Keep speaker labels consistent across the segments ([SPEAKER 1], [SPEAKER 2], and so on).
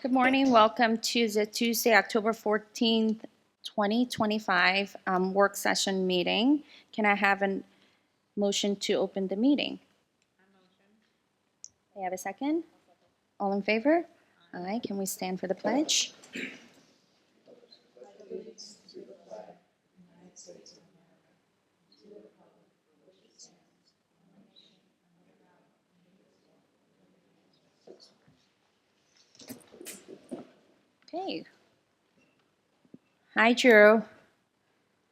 [SPEAKER 1] Good morning. Welcome to the Tuesday, October 14th, 2025 work session meeting. Can I have a motion to open the meeting? May I have a second? All in favor? Aye. Can we stand for the pledge? Okay. Hi, Drew.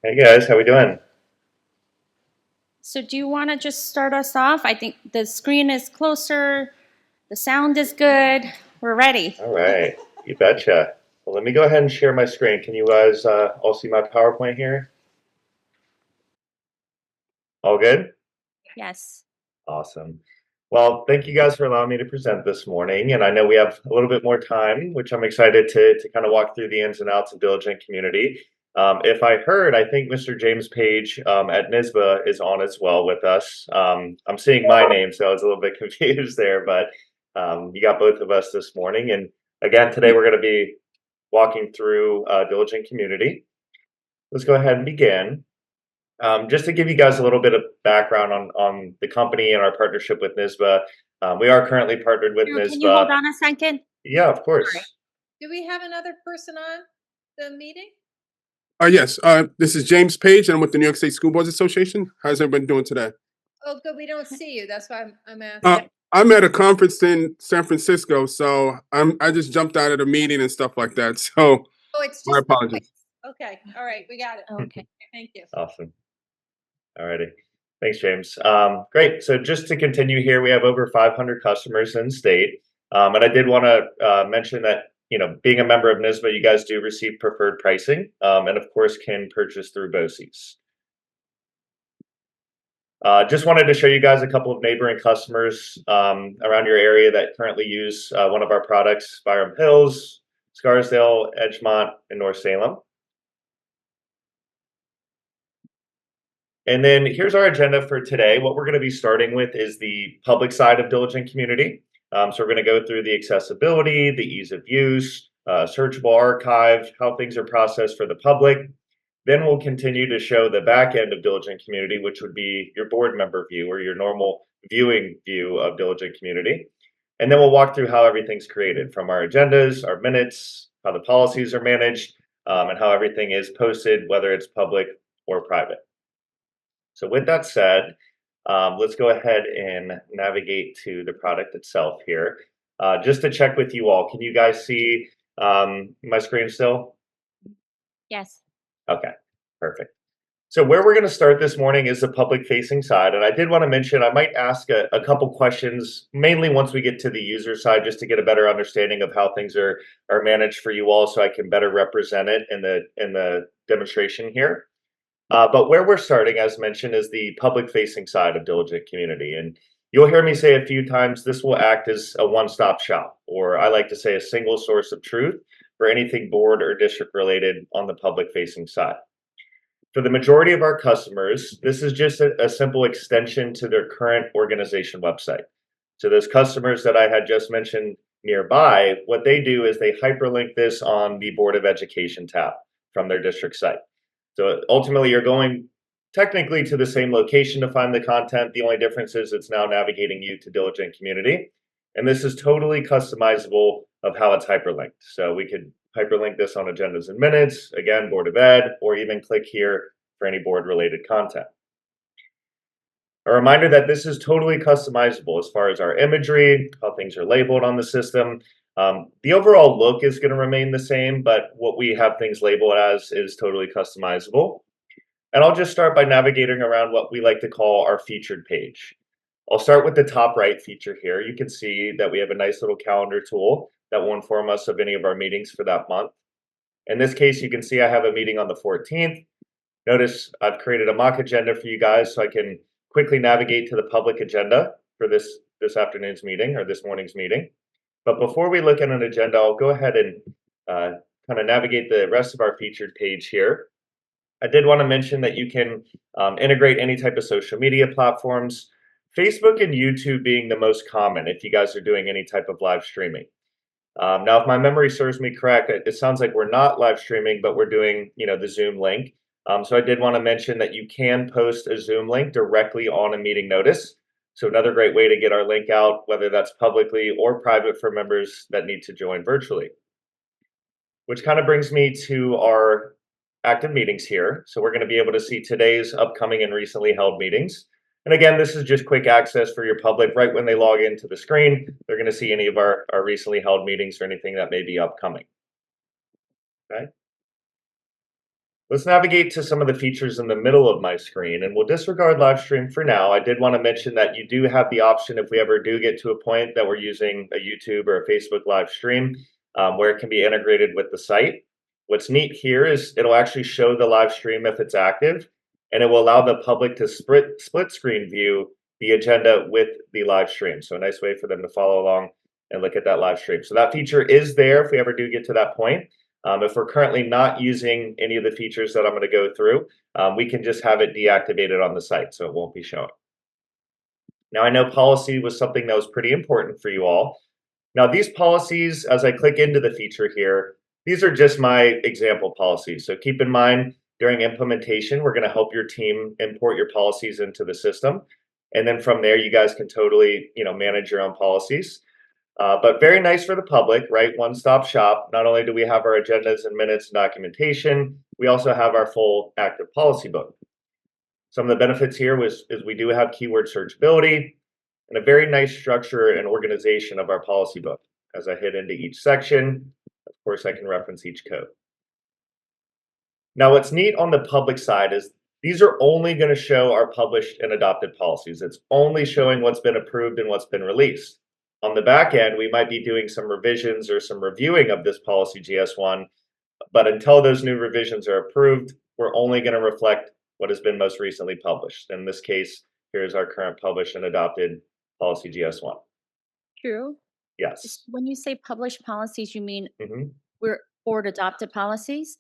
[SPEAKER 2] Hey guys, how we doing?
[SPEAKER 1] So do you want to just start us off? I think the screen is closer. The sound is good. We're ready.
[SPEAKER 2] All right, you betcha. Well, let me go ahead and share my screen. Can you guys all see my PowerPoint here? All good?
[SPEAKER 1] Yes.
[SPEAKER 2] Awesome. Well, thank you guys for allowing me to present this morning. And I know we have a little bit more time, which I'm excited to kind of walk through the ins and outs of Diligent Community. If I heard, I think Mr. James Page at NISBA is on as well with us. I'm seeing my name, so I was a little bit confused there, but you got both of us this morning. And again, today we're going to be walking through Diligent Community. Let's go ahead and begin. Just to give you guys a little bit of background on the company and our partnership with NISBA, we are currently partnered with
[SPEAKER 1] Drew,
[SPEAKER 2] NISBA.
[SPEAKER 1] can you hold on a second?
[SPEAKER 2] Yeah, of course.
[SPEAKER 1] Sorry.
[SPEAKER 3] Do we have another person on the meeting?
[SPEAKER 4] Yes. This is James Page, and I'm with the New York State School Boards Association. How's everybody doing today?
[SPEAKER 3] Oh, good. We don't see you. That's why I'm asking.
[SPEAKER 4] I'm at a conference in San Francisco, so I just jumped out of the meeting and stuff like that. So
[SPEAKER 3] Oh, it's
[SPEAKER 4] my
[SPEAKER 3] just
[SPEAKER 4] apologies.
[SPEAKER 3] okay. All right, we got it.
[SPEAKER 1] Okay.
[SPEAKER 3] Thank you.
[SPEAKER 2] Awesome. Alrighty. Thanks, James. Great. So just to continue here, we have over 500 customers in the state. And I did want to mention that, being a member of NISBA, you guys do receive preferred pricing, and of course can purchase through BOCES. Just wanted to show you guys a couple of neighboring customers around your area that currently use one of our products: Byram Hills, Scarsdale, Edgemont, and North Salem. And then here's our agenda for today. What we're going to be starting with is the public side of Diligent Community. So we're going to go through the accessibility, the ease of use, searchable archive, how things are processed for the public. Then we'll continue to show the back end of Diligent Community, which would be your board member view or your normal viewing view of Diligent Community. And then we'll walk through how everything's created, from our agendas, our minutes, how the policies are managed, and how everything is posted, whether it's public or private. So with that said, let's go ahead and navigate to the product itself here. Just to check with you all, can you guys see my screen still?
[SPEAKER 1] Yes.
[SPEAKER 2] Okay, perfect. So where we're going to start this morning is the public-facing side. And I did want to mention, I might ask a couple questions, mainly once we get to the user side, just to get a better understanding of how things are managed for you all, so I can better represent it in the demonstration here. But where we're starting, as mentioned, is the public-facing side of Diligent Community. And you'll hear me say a few times, this will act as a one-stop shop, or I like to say a single source of truth for anything board or district related on the public-facing side. For the majority of our customers, this is just a simple extension to their current organization website. So those customers that I had just mentioned nearby, what they do is they hyperlink this on the Board of Education tab from their district site. So ultimately, you're going technically to the same location to find the content. The only difference is it's now navigating you to Diligent Community. And this is totally customizable of how it's hyperlinked. So we could hyperlink this on agendas and minutes, again, Board of Ed, or even click here for any board-related content. A reminder that this is totally customizable as far as our imagery, how things are labeled on the system. The overall look is going to remain the same, but what we have things labeled as is totally customizable. And I'll just start by navigating around what we like to call our featured page. I'll start with the top right feature here. You can see that we have a nice little calendar tool that will inform us of any of our meetings for that month. In this case, you can see I have a meeting on the 14th. Notice I've created a mock agenda for you guys so I can quickly navigate to the public agenda for this afternoon's meeting or this morning's meeting. But before we look at an agenda, I'll go ahead and kind of navigate the rest of our featured page here. I did want to mention that you can integrate any type of social media platforms, Facebook and YouTube being the most common if you guys are doing any type of live streaming. Now, if my memory serves me correct, it sounds like we're not live streaming, but we're doing, the Zoom link. So I did want to mention that you can post a Zoom link directly on a meeting notice. So another great way to get our link out, whether that's publicly or private for members that need to join virtually. Which kind of brings me to our active meetings here. So we're going to be able to see today's upcoming and recently held meetings. And again, this is just quick access for your public. Right when they log into the screen, they're going to see any of our recently held meetings or anything that may be upcoming. Okay. Let's navigate to some of the features in the middle of my screen, and we'll disregard live stream for now. I did want to mention that you do have the option, if we ever do get to a point that we're using a YouTube or a Facebook live stream, where it can be integrated with the site. What's neat here is it'll actually show the live stream if it's active, and it will allow the public to split screen view the agenda with the live stream. So a nice way for them to follow along and look at that live stream. So that feature is there if we ever do get to that point. If we're currently not using any of the features that I'm going to go through, we can just have it deactivated on the site, so it won't be showing. Now, I know policy was something that was pretty important for you all. Now, these policies, as I click into the feature here, these are just my example policies. So keep in mind, during implementation, we're going to help your team import your policies into the system. And then from there, you guys can totally, manage your own policies. But very nice for the public, right? One-stop shop. Not only do we have our agendas and minutes and documentation, we also have our full active policy book. Some of the benefits here is we do have keyword searchability and a very nice structure and organization of our policy book. As I hit into each section, of course, I can reference each code. Now, what's neat on the public side is these are only going to show our published and adopted policies. It's only showing what's been approved and what's been released. On the back end, we might be doing some revisions or some reviewing of this policy GS1, but until those new revisions are approved, we're only going to reflect what has been most recently published. In this case, here's our current published and adopted policy GS1.
[SPEAKER 1] True.
[SPEAKER 2] Yes.
[SPEAKER 1] When you say published policies, you mean
[SPEAKER 2] Mhm.
[SPEAKER 1] we're board adopted policies?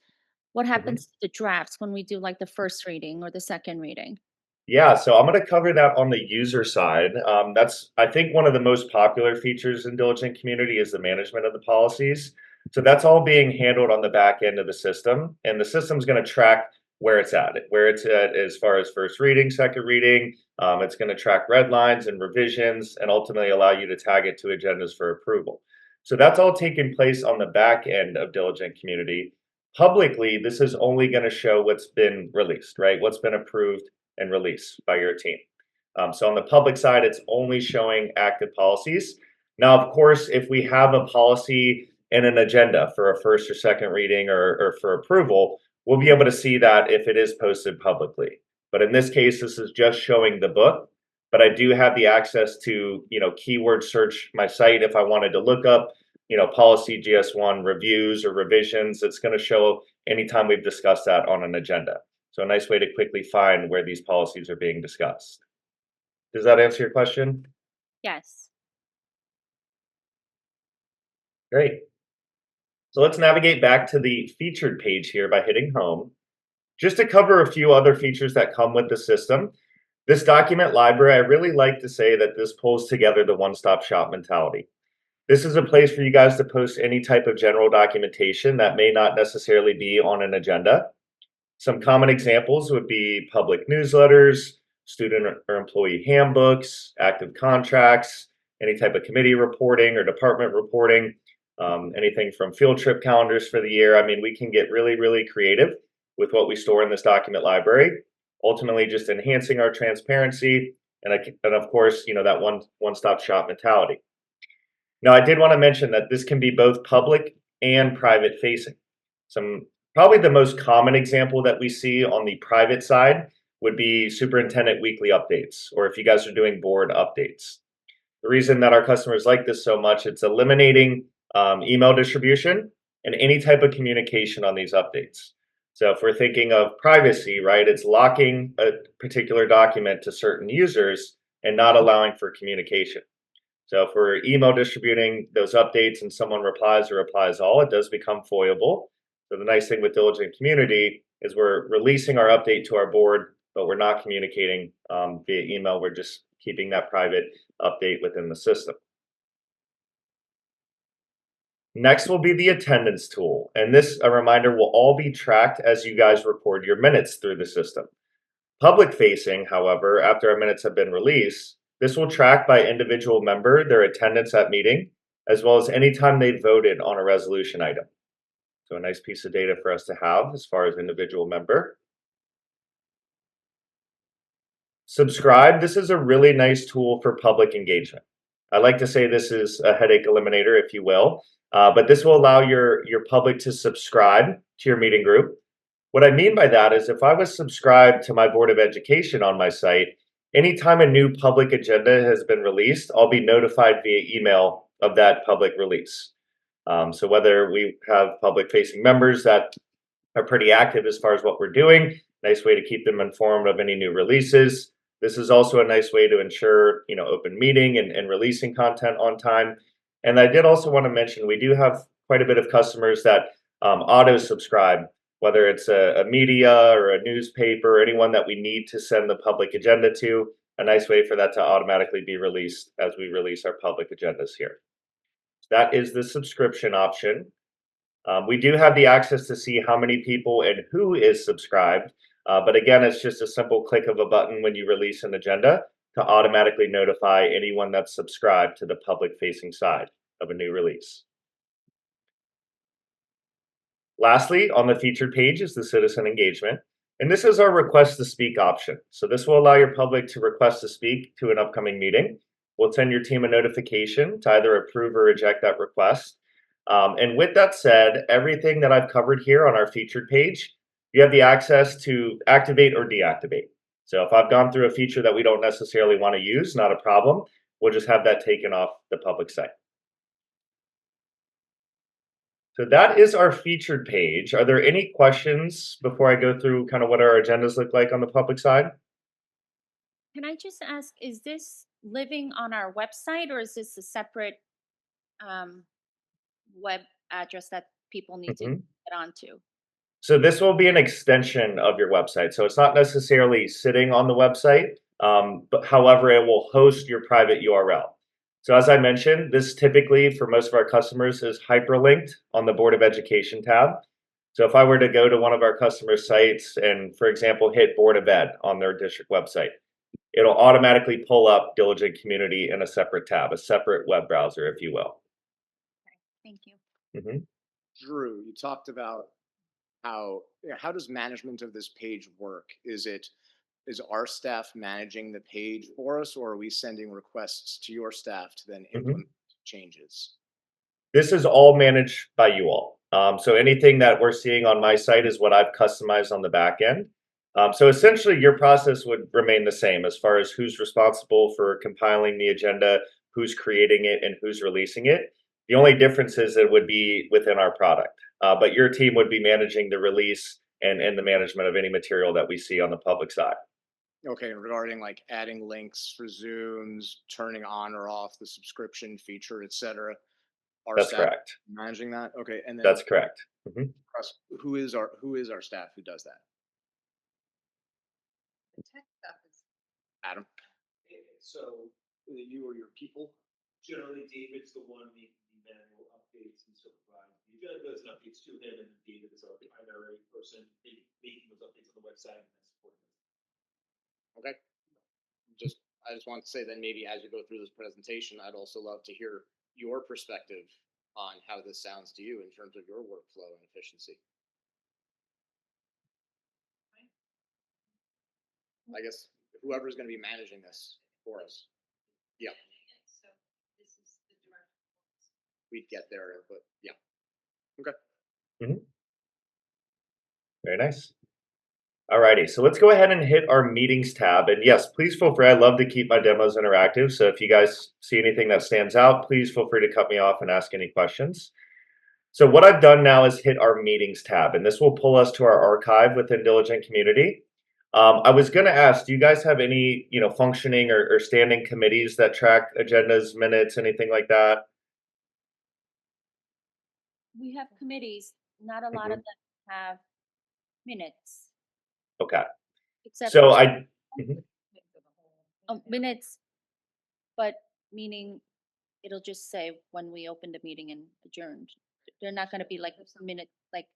[SPEAKER 1] What happens to the drafts when we do like the first reading or the second reading?
[SPEAKER 2] Yeah, so I'm going to cover that on the user side. That's, I think, one of the most popular features in Diligent Community is the management of the policies. So that's all being handled on the back end of the system, and the system's going to track where it's at as far as first reading, second reading. It's going to track red lines and revisions, and ultimately allow you to tag it to agendas for approval. So that's all taking place on the back end of Diligent Community. Publicly, this is only going to show what's been released, right? What's been approved and release by your team. So on the public side, it's only showing active policies. Now, of course, if we have a policy and an agenda for a first or second reading or for approval, we'll be able to see that if it is posted publicly. But in this case, this is just showing the book. But I do have the access to, keyword search my site if I wanted to look up, policy GS1 reviews or revisions. It's going to show anytime we've discussed that on an agenda. So a nice way to quickly find where these policies are being discussed. Does that answer your question?
[SPEAKER 1] Yes.
[SPEAKER 2] Great. So let's navigate back to the featured page here by hitting home. Just to cover a few other features that come with the system. This document library, I really like to say that this pulls together the one-stop shop mentality. This is a place for you guys to post any type of general documentation that may not necessarily be on an agenda. Some common examples would be public newsletters, student or employee handbooks, active contracts, any type of committee reporting or department reporting, anything from field trip calendars for the year. I mean, we can get really, really creative with what we store in this document library, ultimately just enhancing our transparency and of course, that one-stop shop mentality. Now, I did want to mention that this can be both public and private facing. Probably the most common example that we see on the private side would be superintendent weekly updates, or if you guys are doing board updates. The reason that our customers like this so much, it's eliminating email distribution and any type of communication on these updates. So if we're thinking of privacy, right, it's locking a particular document to certain users and not allowing for communication. So if we're email distributing those updates and someone replies or replies all, it does become foilable. So the nice thing with Diligent Community is we're releasing our update to our board, but we're not communicating via email. We're just keeping that private update within the system. Next will be the attendance tool. And this, a reminder, will all be tracked as you guys record your minutes through the system. Public facing, however, after our minutes have been released, this will track by individual member their attendance at meeting, as well as any time they voted on a resolution item. So a nice piece of data for us to have as far as individual member. Subscribe, this is a really nice tool for public engagement. I like to say this is a headache eliminator, if you will, but this will allow your public to subscribe to your meeting group. What I mean by that is if I was subscribed to my Board of Education on my site, anytime a new public agenda has been released, I'll be notified via email of that public release. So whether we have public facing members that are pretty active as far as what we're doing, nice way to keep them informed of any new releases. This is also a nice way to ensure, open meeting and releasing content on time. And I did also want to mention, we do have quite a bit of customers that auto subscribe, whether it's a media or a newspaper, or anyone that we need to send the public agenda to, a nice way for that to automatically be released as we release our public agendas here. That is the subscription option. We do have the access to see how many people and who is subscribed, but again, it's just a simple click of a button when you release an agenda to automatically notify anyone that's subscribed to the public-facing side of a new release. Lastly, on the featured page is the citizen engagement, and this is our request to speak option. So this will allow your public to request to speak to an upcoming meeting. We'll send your team a notification to either approve or reject that request. And with that said, everything that I've covered here on our featured page, you have the access to activate or deactivate. So if I've gone through a feature that we don't necessarily want to use, not a problem. We'll just have that taken off the public site. So that is our featured page. Are there any questions before I go through kind of what our agendas look like on the public side?
[SPEAKER 1] Can I just ask, is this living on our website or is this a separate web address that people need to get onto?
[SPEAKER 2] So this will be an extension of your website. So it's not necessarily sitting on the website, but however, it will host your private URL. So as I mentioned, this typically for most of our customers is hyperlinked on the Board of Education tab. So if I were to go to one of our customer sites and, for example, hit Board of Ed on their district website, it'll automatically pull up Diligent Community in a separate tab, a separate web browser, if you will.
[SPEAKER 1] Thank you.
[SPEAKER 5] Drew, you talked about how does management of this page work? Is our staff managing the page for us, or are we sending requests to your staff to then implement changes?
[SPEAKER 2] This is all managed by you all. So anything that we're seeing on my site is what I've customized on the back end. So essentially your process would remain the same as far as who's responsible for compiling the agenda, who's creating it, and who's releasing it. The only difference is it would be within our product, but your team would be managing the release and the management of any material that we see on the public side.
[SPEAKER 5] Okay, and regarding like adding links for Zooms, turning on or off the subscription feature, etc.
[SPEAKER 2] That's correct.
[SPEAKER 5] Managing that. Okay, and then
[SPEAKER 2] that's correct.
[SPEAKER 5] Who is our staff who does that?
[SPEAKER 3] The tech stuff is
[SPEAKER 5] Adam.
[SPEAKER 6] So you or your people, generally David's the one making the manual updates and supervising the agendas and updates to him, and David is our primary person making those updates on the website and supporting them.
[SPEAKER 5] Okay. I just want to say then maybe as you go through this presentation, I'd also love to hear your perspective on how this sounds to you in terms of your workflow and efficiency. I guess whoever's going to be managing this for us. Yeah.
[SPEAKER 3] so this is the direction.
[SPEAKER 5] We'd get their input. Yeah. Okay.
[SPEAKER 2] Very nice. Alrighty, so let's go ahead and hit our meetings tab. And yes, please feel free. I love to keep my demos interactive. So if you guys see anything that stands out, please feel free to cut me off and ask any questions. So what I've done now is hit our meetings tab, and this will pull us to our archive within Diligent Community. I was going to ask, do you guys have any, functioning or standing committees that track agendas, minutes, anything like that?
[SPEAKER 1] We have committees. Not a lot of them have minutes.
[SPEAKER 2] Okay.
[SPEAKER 1] Except
[SPEAKER 2] So
[SPEAKER 1] for minutes, but meaning it'll just say when we opened a meeting and adjourned. They're not gonna be like minute, like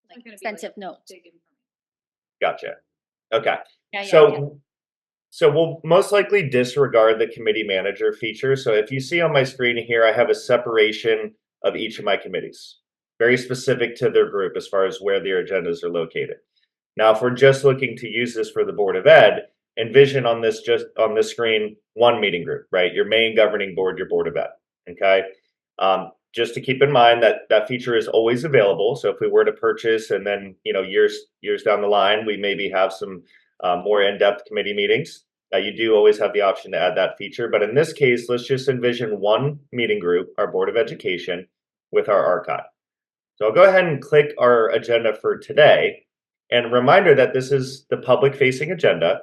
[SPEAKER 3] It's not gonna be like
[SPEAKER 1] extensive notes.
[SPEAKER 3] big information.
[SPEAKER 2] Gotcha. Okay.
[SPEAKER 1] Yeah, yeah,
[SPEAKER 2] So, so we'll most likely disregard the committee manager feature. So if you see on my screen here, I have a separation of each of my committees, very specific to their group as far as where their agendas are located. Now, if we're just looking to use this for the Board of Ed, envision on this just on this screen one meeting group, right? Your main governing board, your Board of Ed. Okay. Just to keep in mind that that feature is always available. So if we were to purchase and then years down the line, we maybe have some more in-depth committee meetings. You do always have the option to add that feature. But in this case, let's just envision one meeting group, our Board of Education, with our archive. So I'll go ahead and click our agenda for today. And a reminder that this is the public-facing agenda.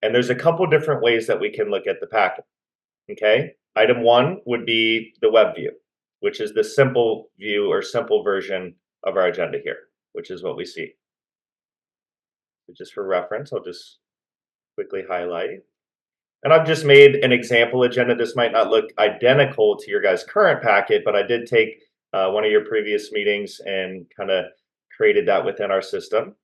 [SPEAKER 2] And there's a couple different ways that we can look at the packet. Okay. Item 1 would be the web view, which is the simple view or simple version of our agenda here, which is what we see. So just for reference, I'll just quickly highlight. And I've just made an example agenda. This might not look identical to your guys' current packet, but I did take one of your previous meetings and kind of created that within our system.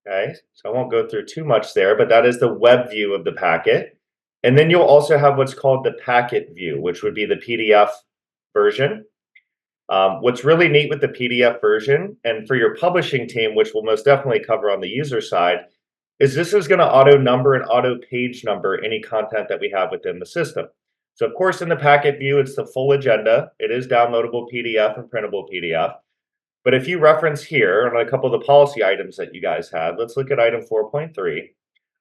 [SPEAKER 2] Okay, so I won't go through too much there, but that is the web view of the packet. And then you'll also have what's called the packet view, which would be the PDF version. What's really neat with the PDF version, and for your publishing team, which we'll most definitely cover on the user side, is this is going to auto number and auto page number any content that we have within the system. So of course, in the packet view, it's the full agenda. It is downloadable PDF and printable PDF. But if you reference here on a couple of the policy items that you guys had, let's look at item 4.3.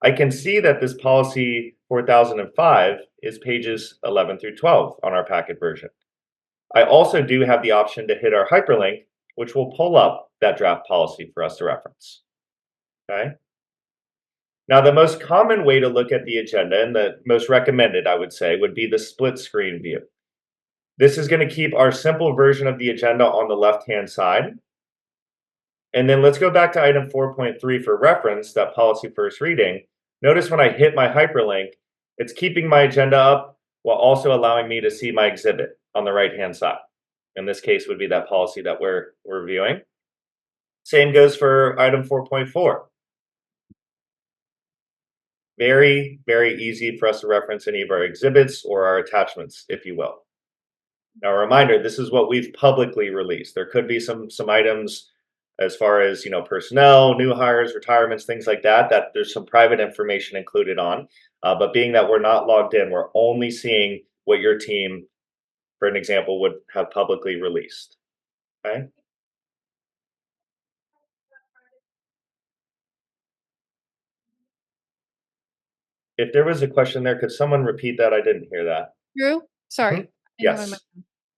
[SPEAKER 2] I can see that this policy 4005 is pages 11 through 12 on our packet version. I also do have the option to hit our hyperlink, which will pull up that draft policy for us to reference. Okay. Now, the most common way to look at the agenda, and the most recommended, I would say, would be the split screen view. This is going to keep our simple version of the agenda on the left-hand side. And then let's go back to item 4.3 for reference, that policy first reading. Notice when I hit my hyperlink, it's keeping my agenda up while also allowing me to see my exhibit on the right-hand side. In this case would be that policy that we're reviewing. Same goes for item 4.4. Very, very easy for us to reference any of our exhibits or our attachments, if you will. Now, a reminder, this is what we've publicly released. There could be some items as far as, personnel, new hires, retirements, things like that, that there's some private information included on. But being that we're not logged in, we're only seeing what your team, for an example, would have publicly released. Okay. If there was a question there, could someone repeat that? I didn't hear that.
[SPEAKER 3] Drew, sorry.
[SPEAKER 2] Mhm.
[SPEAKER 3] I didn't have my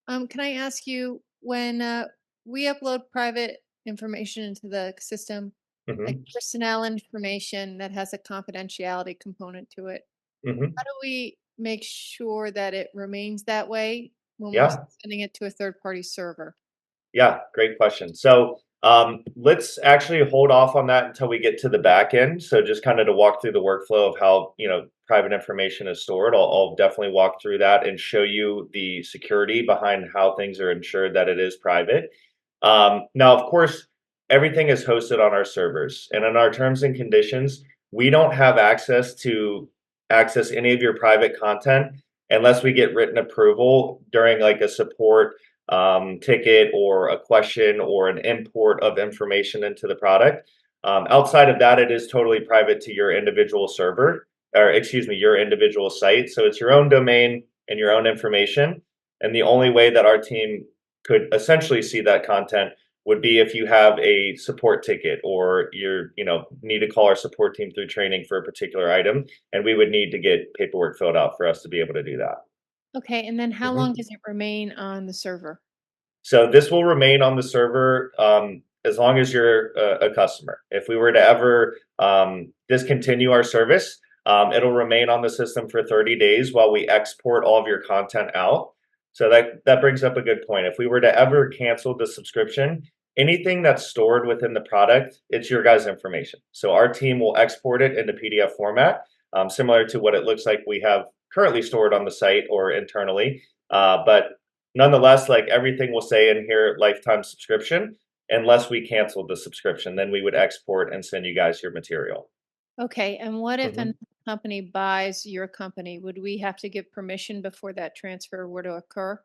[SPEAKER 2] Yes.
[SPEAKER 3] Can I ask you when we upload private information into the system, like
[SPEAKER 2] Mhm.
[SPEAKER 3] personnel information that has a confidentiality component to it,
[SPEAKER 2] Mhm.
[SPEAKER 3] how do we make sure that it remains that way when we're
[SPEAKER 2] Yeah.
[SPEAKER 3] sending it to a third party server?
[SPEAKER 2] Yeah, great question. So let's actually hold off on that until we get to the back end. So just kind of to walk through the workflow of how private information is stored. I'll definitely walk through that and show you the security behind how things are ensured that it is private. Now, of course, everything is hosted on our servers, and in our terms and conditions, we don't have access to access any of your private content unless we get written approval during like a support ticket or a question or an import of information into the product. Outside of that, it is totally private to your individual server, or excuse me, your individual site. So it's your own domain and your own information. And the only way that our team could essentially see that content would be if you have a support ticket or need to call our support team through training for a particular item, and we would need to get paperwork filled out for us to be able to do that.
[SPEAKER 3] Okay, and then how
[SPEAKER 2] Mhm.
[SPEAKER 3] long does it remain on the server?
[SPEAKER 2] So this will remain on the server as long as you're a customer. If we were to ever discontinue our service, it'll remain on the system for 30 days while we export all of your content out. So that brings up a good point. If we were to ever cancel the subscription, anything that's stored within the product, it's your guys' information. So our team will export it into PDF format, similar to what it looks like we have currently stored on the site or internally. But nonetheless, like everything will say in here, lifetime subscription, unless we canceled the subscription, then we would export and send you guys your material.
[SPEAKER 3] Okay, and what if
[SPEAKER 2] Mhm.
[SPEAKER 3] a company buys your company? Would we have to give permission before that transfer were to occur?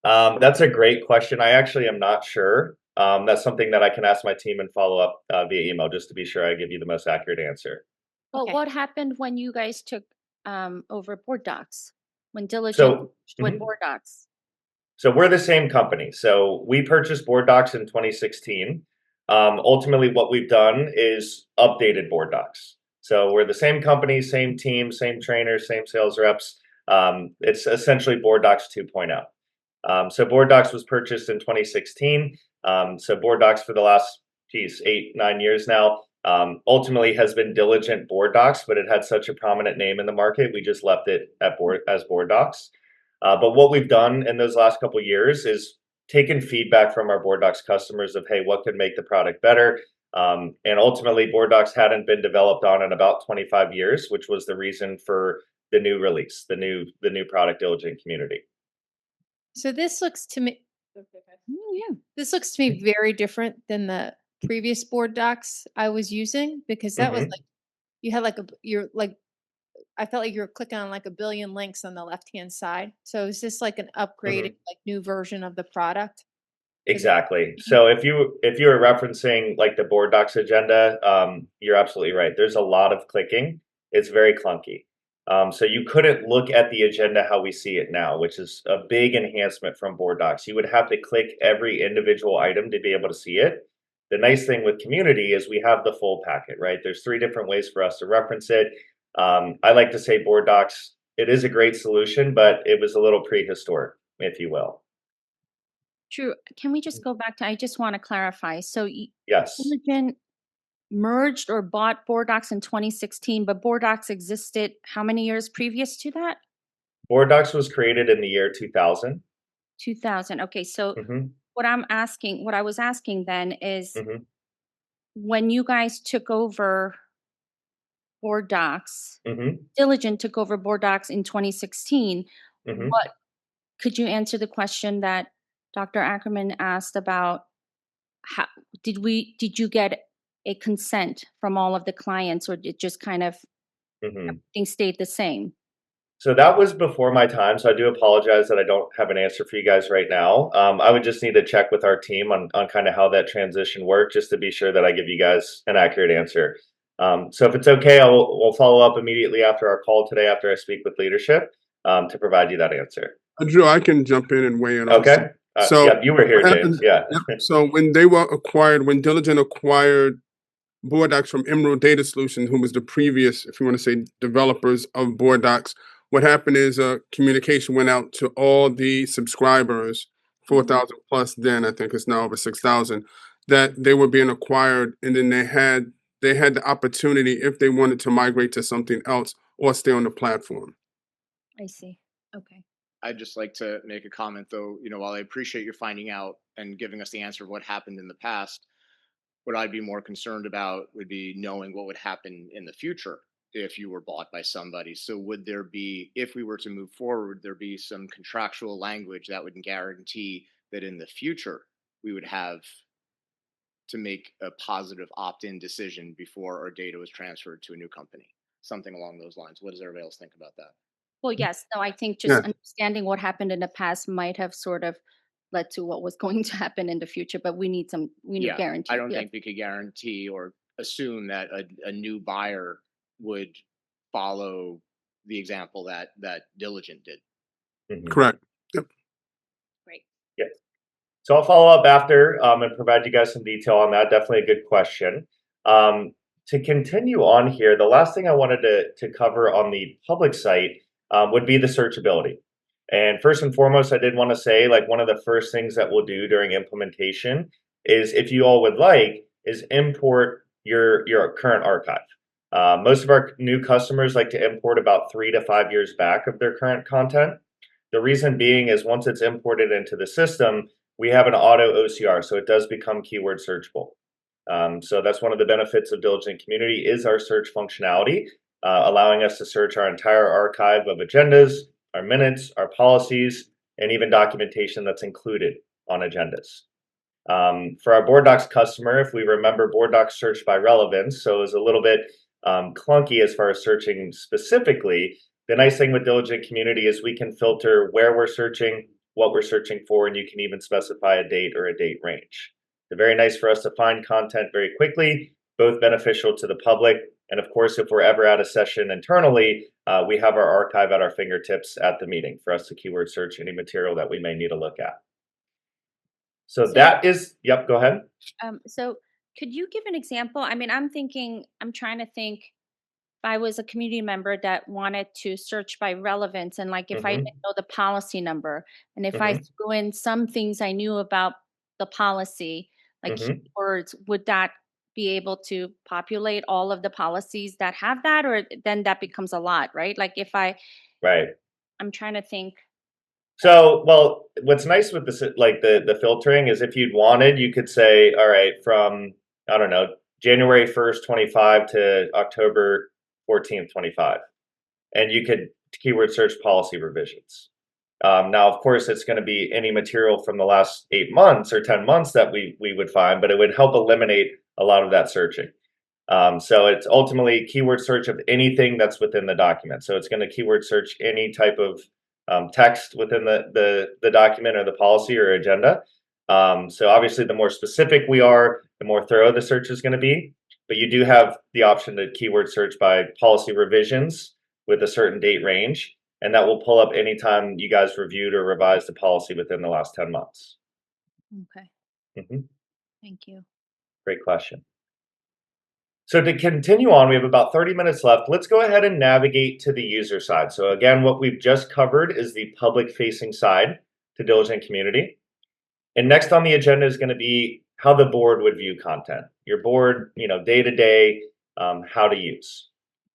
[SPEAKER 2] That's a great question. I actually am not sure. That's something that I can ask my team and follow up via email just to be sure I give you the most accurate answer.
[SPEAKER 1] Well,
[SPEAKER 3] Okay.
[SPEAKER 1] what happened when you guys took over BoardDocs? When Diligent
[SPEAKER 2] So,
[SPEAKER 1] with
[SPEAKER 2] mhm.
[SPEAKER 1] BoardDocs?
[SPEAKER 2] So we're the same company. So we purchased BoardDocs in 2016. Ultimately, what we've done is updated BoardDocs. So we're the same company, same team, same trainers, same sales reps. It's essentially BoardDocs 2.0. So BoardDocs was purchased in 2016. So BoardDocs for the last, 8, 9 years now, ultimately has been Diligent BoardDocs, but it had such a prominent name in the market, we just left it at as BoardDocs. But what we've done in those last couple of years is taken feedback from our BoardDocs customers of, hey, what could make the product better? And ultimately, BoardDocs hadn't been developed on in about 25 years, which was the reason for the new release, the new product Diligent Community.
[SPEAKER 3] So this looks to me,
[SPEAKER 1] Yeah.
[SPEAKER 3] this looks to me very different than the previous board docs I was using, because that was
[SPEAKER 2] Mhm.
[SPEAKER 3] like, you had like you're like, I felt like you were clicking on like a billion links on the left-hand side. So is this like an upgraded,
[SPEAKER 2] Mhm.
[SPEAKER 3] like new version of the product? Is it?
[SPEAKER 2] Exactly. So if you were referencing like the BoardDocs agenda, you're absolutely right. There's a lot of clicking. It's very clunky. So you couldn't look at the agenda how we see it now, which is a big enhancement from BoardDocs. You would have to click every individual item to be able to see it. The nice thing with Community is we have the full packet, right? There's 3 different ways for us to reference it. I like to say BoardDocs, it is a great solution, but it was a little prehistoric, if you will.
[SPEAKER 1] Drew, can we just go back to, I just want to clarify. So
[SPEAKER 2] Yes.
[SPEAKER 1] Diligent merged or bought BoardDocs in 2016, but BoardDocs existed how many years previous to that?
[SPEAKER 2] BoardDocs was created in the year 2000.
[SPEAKER 1] 2000. Okay, so
[SPEAKER 2] Mhm,
[SPEAKER 1] what I was asking then is
[SPEAKER 2] mhm,
[SPEAKER 1] when you guys took over BoardDocs,
[SPEAKER 2] mhm,
[SPEAKER 1] Diligent took over BoardDocs in 2016,
[SPEAKER 2] mhm.
[SPEAKER 1] what could you answer the question that Dr. Ackerman asked about how did you get a consent from all of the clients, or did just kind of
[SPEAKER 2] Mhm.
[SPEAKER 1] everything stayed the same?
[SPEAKER 2] So that was before my time, so I do apologize that I don't have an answer for you guys right now. I would just need to check with our team on kinda how that transition worked, just to be sure that I give you guys an accurate answer. So if it's okay, we'll follow up immediately after our call today, after I speak with leadership, to provide you that answer.
[SPEAKER 4] Drew, I can jump in and weigh in also.
[SPEAKER 2] Okay?
[SPEAKER 4] So
[SPEAKER 2] Yeah, you were here,
[SPEAKER 4] what
[SPEAKER 2] James,
[SPEAKER 4] happened?
[SPEAKER 2] yeah.
[SPEAKER 4] Yep. So when they were acquired, when Diligent acquired BoardDocs from Emerald Data Solutions, who was the previous, if you want to say, developers of BoardDocs, what happened is communication went out to all the subscribers, 4,000 plus. Then I think it's now over 6,000, that they were being acquired, and then they had the opportunity if they wanted to migrate to something else or stay on the platform.
[SPEAKER 1] I see. Okay.
[SPEAKER 5] I'd just like to make a comment though, while I appreciate you finding out and giving us the answer of what happened in the past, what I'd be more concerned about would be knowing what would happen in the future if you were bought by somebody. So would there be, if we were to move forward, there be some contractual language that would guarantee that in the future we would have to make a positive opt-in decision before our data was transferred to a new company? Something along those lines. What does everybody else think about that?
[SPEAKER 1] Well, yes. No, I think just
[SPEAKER 4] Yeah.
[SPEAKER 1] understanding what happened in the past might have sort of led to what was going to happen in the future, but we need
[SPEAKER 5] Yeah, I
[SPEAKER 1] guarantee.
[SPEAKER 5] don't
[SPEAKER 1] Yeah.
[SPEAKER 5] think we could guarantee or assume that a new buyer would follow the example that Diligent did.
[SPEAKER 2] Mhm.
[SPEAKER 4] Correct. Yep.
[SPEAKER 1] Great.
[SPEAKER 2] Yeah. So I'll follow up after and provide you guys some detail on that. Definitely a good question. To continue on here, the last thing I wanted to cover on the public site would be the searchability. And first and foremost, I did want to say, like, one of the first things that we'll do during implementation is, if you all would like, is import your current archive. Most of our new customers like to import about 3 to 5 years back of their current content. The reason being is once it's imported into the system, we have an auto OCR, so it does become keyword searchable. So that's one of the benefits of Diligent Community is our search functionality. allowing us to search our entire archive of agendas, our minutes, our policies, and even documentation that's included on agendas. For our BoardDocs customer, if we remember, BoardDocs search by relevance, so it's a little bit clunky as far as searching specifically. The nice thing with Diligent Community is we can filter where we're searching, what we're searching for, and you can even specify a date or a date range. It's very nice for us to find content very quickly, both beneficial to the public, and of course, if we're ever at a session internally, we have our archive at our fingertips at the meeting for us to keyword search any material that we may need to look at. So that is, yep, go ahead.
[SPEAKER 1] So could you give an example? I mean, I'm trying to think if I was a community member that wanted to search by relevance, and like if I didn't know the policy number, and if I threw in some things I knew about the policy, like keywords, would that be able to populate all of the policies that have that, or then that becomes a lot, right? Like if
[SPEAKER 2] Right.
[SPEAKER 1] I'm trying to think.
[SPEAKER 2] So, well, what's nice with this, like the filtering, is if you'd wanted, you could say, all right, from, I don't know, January 1st, 25 to October 14th, 25. And you could keyword search policy revisions. Now, of course, it's going to be any material from the last 8 months or 10 months that we would find, but it would help eliminate a lot of that searching. So it's ultimately keyword search of anything that's within the document. So it's going to keyword search any type of text within the document or the policy or agenda. So obviously, the more specific we are, the more thorough the search is going to be. But you do have the option to keyword search by policy revisions with a certain date range, and that will pull up anytime you guys reviewed or revised the policy within the last 10 months.
[SPEAKER 1] Okay. Thank you.
[SPEAKER 2] Great question. So to continue on, we have about 30 minutes left. Let's go ahead and navigate to the user side. So again, what we've just covered is the public-facing side to Diligent Community. And next on the agenda is going to be how the board would view content. Your board, day-to-day, how to use.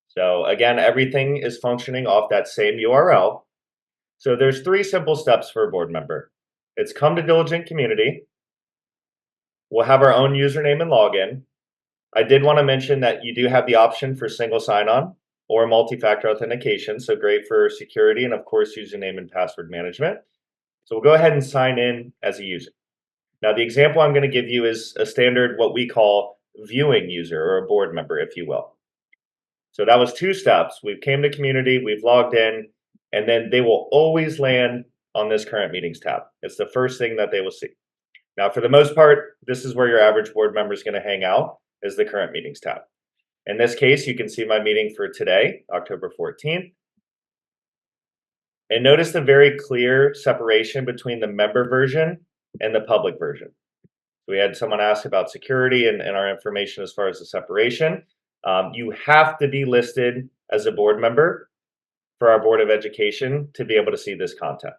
[SPEAKER 2] So again, everything is functioning off that same URL. So there's 3 simple steps for a board member. It's come to Diligent Community. We'll have our own username and login. I did want to mention that you do have the option for single sign-on or multi-factor authentication, so great for security and, of course, username and password management. So we'll go ahead and sign in as a user. Now, the example I'm going to give you is a standard, what we call viewing user, or a board member, if you will. So that was 2 steps. We've came to community, we've logged in, and then they will always land on this current meetings tab. It's the first thing that they will see. Now, for the most part, this is where your average board member is going to hang out, is the current meetings tab. In this case, you can see my meeting for today, October 14th. And notice the very clear separation between the member version and the public version. We had someone ask about security and our information as far as the separation. You have to be listed as a board member for our Board of Education to be able to see this content.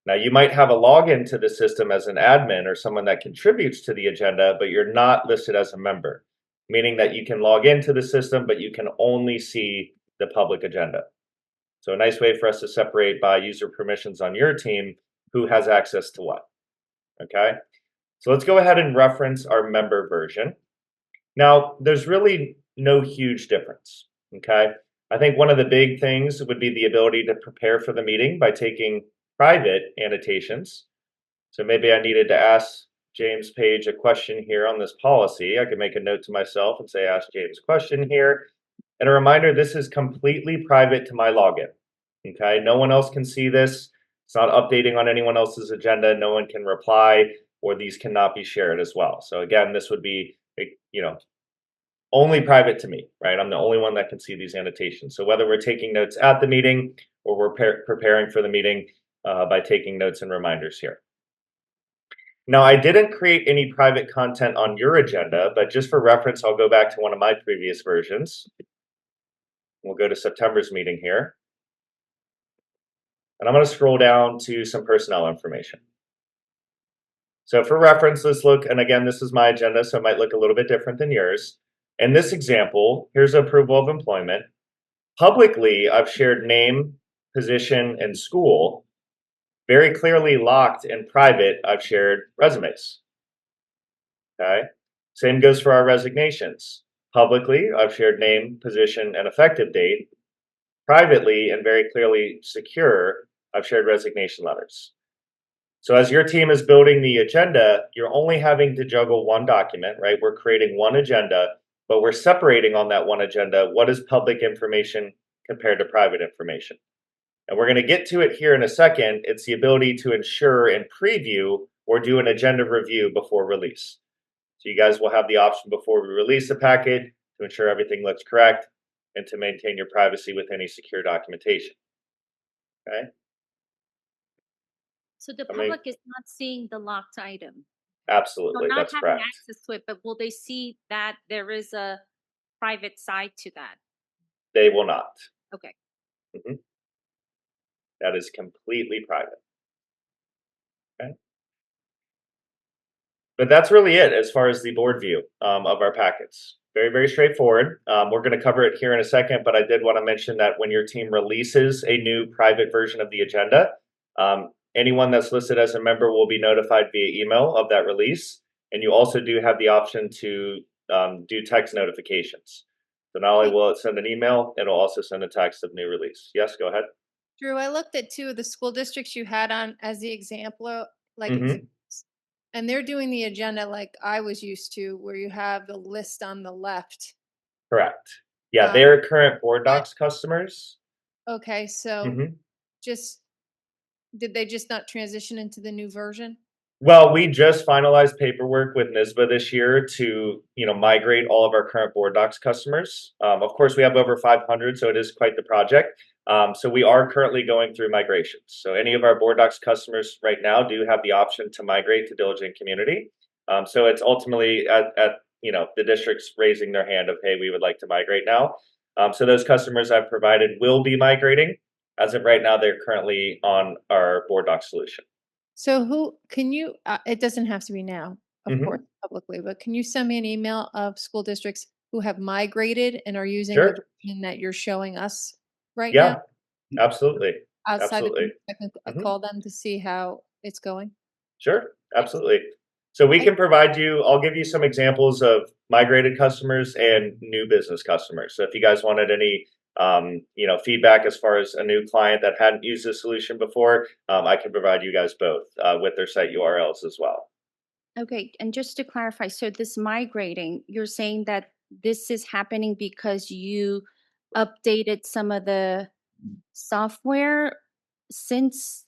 [SPEAKER 2] Now, you might have a login to the system as an admin or someone that contributes to the agenda, but you're not listed as a member, meaning that you can log into the system, but you can only see the public agenda. So a nice way for us to separate by user permissions on your team, who has access to what, okay? So let's go ahead and reference our member version. Now, there's really no huge difference, okay? I think one of the big things would be the ability to prepare for the meeting by taking private annotations. So maybe I needed to ask James Page a question here on this policy. I could make a note to myself and say, ask James a question here. And a reminder, this is completely private to my login. Okay, no one else can see this. It's not updating on anyone else's agenda. No one can reply, or these cannot be shared as well. So again, this would be, only private to me, right? I'm the only one that can see these annotations. So whether we're taking notes at the meeting or we're preparing for the meeting, by taking notes and reminders here. Now, I didn't create any private content on your agenda, but just for reference, I'll go back to one of my previous versions. We'll go to September's meeting here. And I'm going to scroll down to some personnel information. So for reference, let's look, and again, this is my agenda, so it might look a little bit different than yours. In this example, here's approval of employment. Publicly, I've shared name, position, and school. Very clearly locked in private, I've shared resumes. Okay. Same goes for our resignations. Publicly, I've shared name, position, and effective date. Privately and very clearly secure, I've shared resignation letters. So as your team is building the agenda, you're only having to juggle one document, right? We're creating one agenda, but we're separating on that one agenda what is public information compared to private information. And we're going to get to it here in a second. It's the ability to ensure and preview or do an agenda review before release. So you guys will have the option before we release the packet to ensure everything looks correct and to maintain your privacy with any secure documentation. Okay?
[SPEAKER 1] So the
[SPEAKER 2] I mean,
[SPEAKER 1] public is not seeing the locked item.
[SPEAKER 2] absolutely,
[SPEAKER 1] Not
[SPEAKER 2] that's
[SPEAKER 1] having
[SPEAKER 2] correct.
[SPEAKER 1] access to it, but will they see that there is a private side to that?
[SPEAKER 2] They will not.
[SPEAKER 1] Okay.
[SPEAKER 2] That is completely private. Okay. But that's really it as far as the board view of our packets. Very, very straightforward. We're going to cover it here in a second, but I did want to mention that when your team releases a new private version of the agenda, anyone that's listed as a member will be notified via email of that release. And you also do have the option to do text notifications. So not only will it send an email, it'll also send a text of new release. Yes, go ahead.
[SPEAKER 3] Drew, I looked at two of the school districts you had on as the example, like
[SPEAKER 2] Mhm.
[SPEAKER 3] examples, and they're doing the agenda like I was used to, where you have the list on the left.
[SPEAKER 2] Correct. Yeah,
[SPEAKER 3] Uh,
[SPEAKER 2] they're current BoardDocs customers.
[SPEAKER 3] Okay, so
[SPEAKER 2] Mhm.
[SPEAKER 3] just did they just not transition into the new version?
[SPEAKER 2] Well, we just finalized paperwork with NISBA this year to, migrate all of our current BoardDocs customers. Of course, we have over 500, so it is quite the project. So we are currently going through migrations. So any of our BoardDocs customers right now do have the option to migrate to Diligent Community. So it's ultimately at the districts raising their hand of, hey, we would like to migrate now. So those customers I've provided will be migrating. As of right now, they're currently on our BoardDocs solution.
[SPEAKER 3] So who can you? It doesn't have to be now, of course,
[SPEAKER 2] Mhm.
[SPEAKER 3] publicly, but can you send me an email of school districts who have migrated and are using the
[SPEAKER 2] Sure.
[SPEAKER 3] version that you're showing us right now?
[SPEAKER 2] Yeah, absolutely.
[SPEAKER 3] Outside the
[SPEAKER 2] Absolutely.
[SPEAKER 3] group, I can
[SPEAKER 2] Mhm.
[SPEAKER 3] call them to see how it's going.
[SPEAKER 2] Sure, absolutely. So we
[SPEAKER 3] I
[SPEAKER 2] can provide you, I'll give you some examples of migrated customers and new business customers. So if you guys wanted any, feedback as far as a new client that hadn't used this solution before, I can provide you guys both with their site URLs as well.
[SPEAKER 1] Okay, and just to clarify, so this migrating, you're saying that this is happening because you updated some of the software since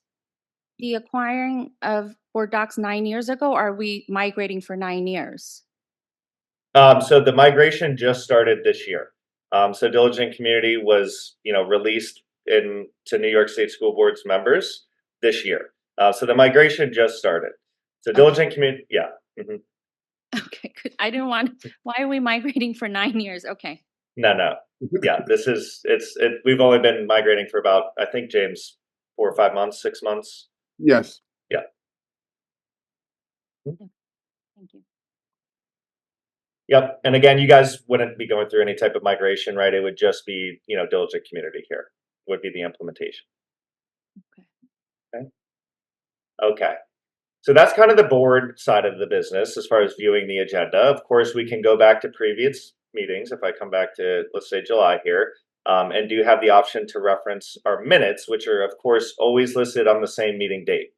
[SPEAKER 1] the acquiring of BoardDocs 9 years ago? Or are we migrating for 9 years?
[SPEAKER 2] So the migration just started this year. So Diligent Community was, released to New York State School Board's members this year. So the migration just started. So
[SPEAKER 3] Okay.
[SPEAKER 2] Diligent Community, yeah. Mhm.
[SPEAKER 1] Okay, good. I didn't want, why are we migrating for 9 years? Okay.
[SPEAKER 2] No. Yeah, we've only been migrating for about, I think, James, 4 or 5 months, 6 months.
[SPEAKER 4] Yes.
[SPEAKER 2] Yeah.
[SPEAKER 1] Thank you.
[SPEAKER 2] Yep. And again, you guys wouldn't be going through any type of migration, right? It would just be, Diligent Community here would be the implementation.
[SPEAKER 1] Okay.
[SPEAKER 2] Okay. Okay. So that's kind of the board side of the business as far as viewing the agenda. Of course, we can go back to previous meetings if I come back to, let's say, July here, and do have the option to reference our minutes, which are, of course, always listed on the same meeting date.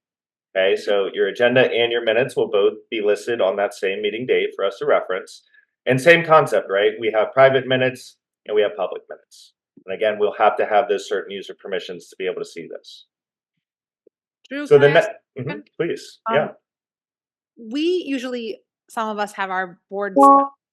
[SPEAKER 2] Okay, so your agenda and your minutes will both be listed on that same meeting date for us to reference. And same concept, right? We have private minutes and we have public minutes. And again, we'll have to have those certain user permissions to be able to see this.
[SPEAKER 7] Drew,
[SPEAKER 2] So
[SPEAKER 7] can
[SPEAKER 2] the
[SPEAKER 7] I ask
[SPEAKER 2] next,
[SPEAKER 7] a question?
[SPEAKER 2] please, yeah.
[SPEAKER 7] We usually, some of us have our boards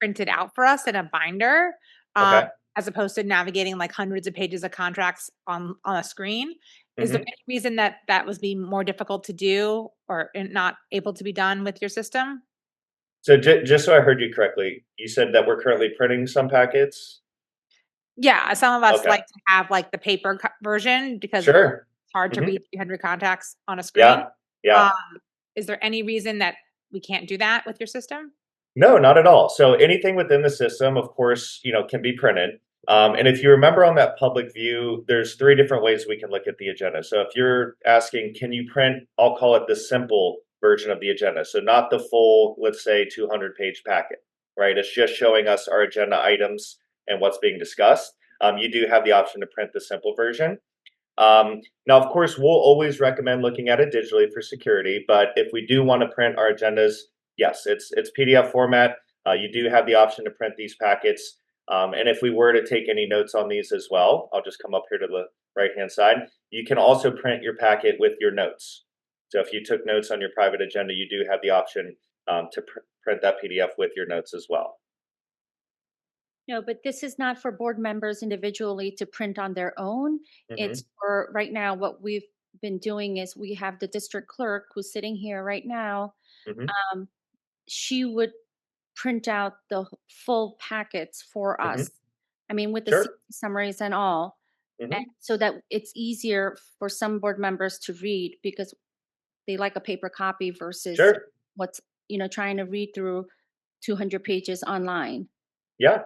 [SPEAKER 7] printed out for us in a binder,
[SPEAKER 2] Okay.
[SPEAKER 7] as opposed to navigating like hundreds of pages of contracts on a screen. Is there
[SPEAKER 2] Mhm.
[SPEAKER 7] any reason that that was being more difficult to do or not able to be done with your system?
[SPEAKER 2] So just so I heard you correctly, you said that we're currently printing some packets.
[SPEAKER 7] Yeah, some of us
[SPEAKER 2] Okay.
[SPEAKER 7] like to have like the paper version because it's
[SPEAKER 2] Sure.
[SPEAKER 7] hard to
[SPEAKER 2] Mhm.
[SPEAKER 7] read 300 contacts on a screen.
[SPEAKER 2] Yeah. Yeah.
[SPEAKER 7] Is there any reason that we can't do that with your system?
[SPEAKER 2] No, not at all. So anything within the system, of course, can be printed. And if you remember on that public view, there's 3 different ways we can look at the agenda. So if you're asking, can you print, I'll call it the simple version of the agenda. So not the full, let's say 200-page packet. right? It's just showing us our agenda items and what's being discussed. You do have the option to print the simple version. Now, of course, we'll always recommend looking at it digitally for security, but if we do want to print our agendas, yes, it's PDF format. You do have the option to print these packets. And if we were to take any notes on these as well, I'll just come up here to the right-hand side. You can also print your packet with your notes. So if you took notes on your private agenda, you do have the option to print that PDF with your notes as well.
[SPEAKER 1] No, but this is not for board members individually to print on their own. It's for right now, what we've been doing is we have the district clerk who's sitting here right now.
[SPEAKER 2] Mhm.
[SPEAKER 1] She would print out the full packets for
[SPEAKER 2] Mhm.
[SPEAKER 1] us. I mean, with the
[SPEAKER 2] Sure.
[SPEAKER 1] summaries and all, and
[SPEAKER 2] Mhm.
[SPEAKER 1] so that it's easier for some board members to read because they like a paper copy versus
[SPEAKER 2] Sure.
[SPEAKER 1] what's, trying to read through 200 pages online.
[SPEAKER 2] Yeah.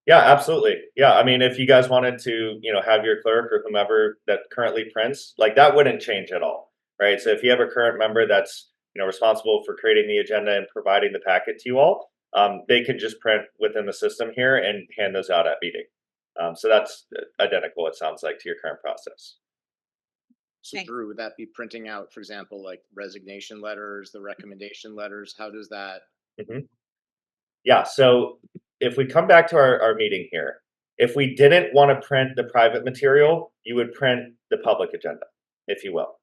[SPEAKER 2] Yeah, absolutely. Yeah, I mean, if you guys wanted to, have your clerk or whomever that currently prints, like that wouldn't change at all, right? So if you have a current member that's, responsible for creating the agenda and providing the packet to you all, they can just print within the system here and hand those out at meeting. So that's identical, it sounds like, to your current process.
[SPEAKER 5] So
[SPEAKER 7] Okay.
[SPEAKER 5] Drew, would that be printing out, for example, like resignation letters, the recommendation letters? How does that?
[SPEAKER 2] hmm Yeah, so if we come back to our meeting here, if we didn't want to print the private material, you would print the public agenda, if you will.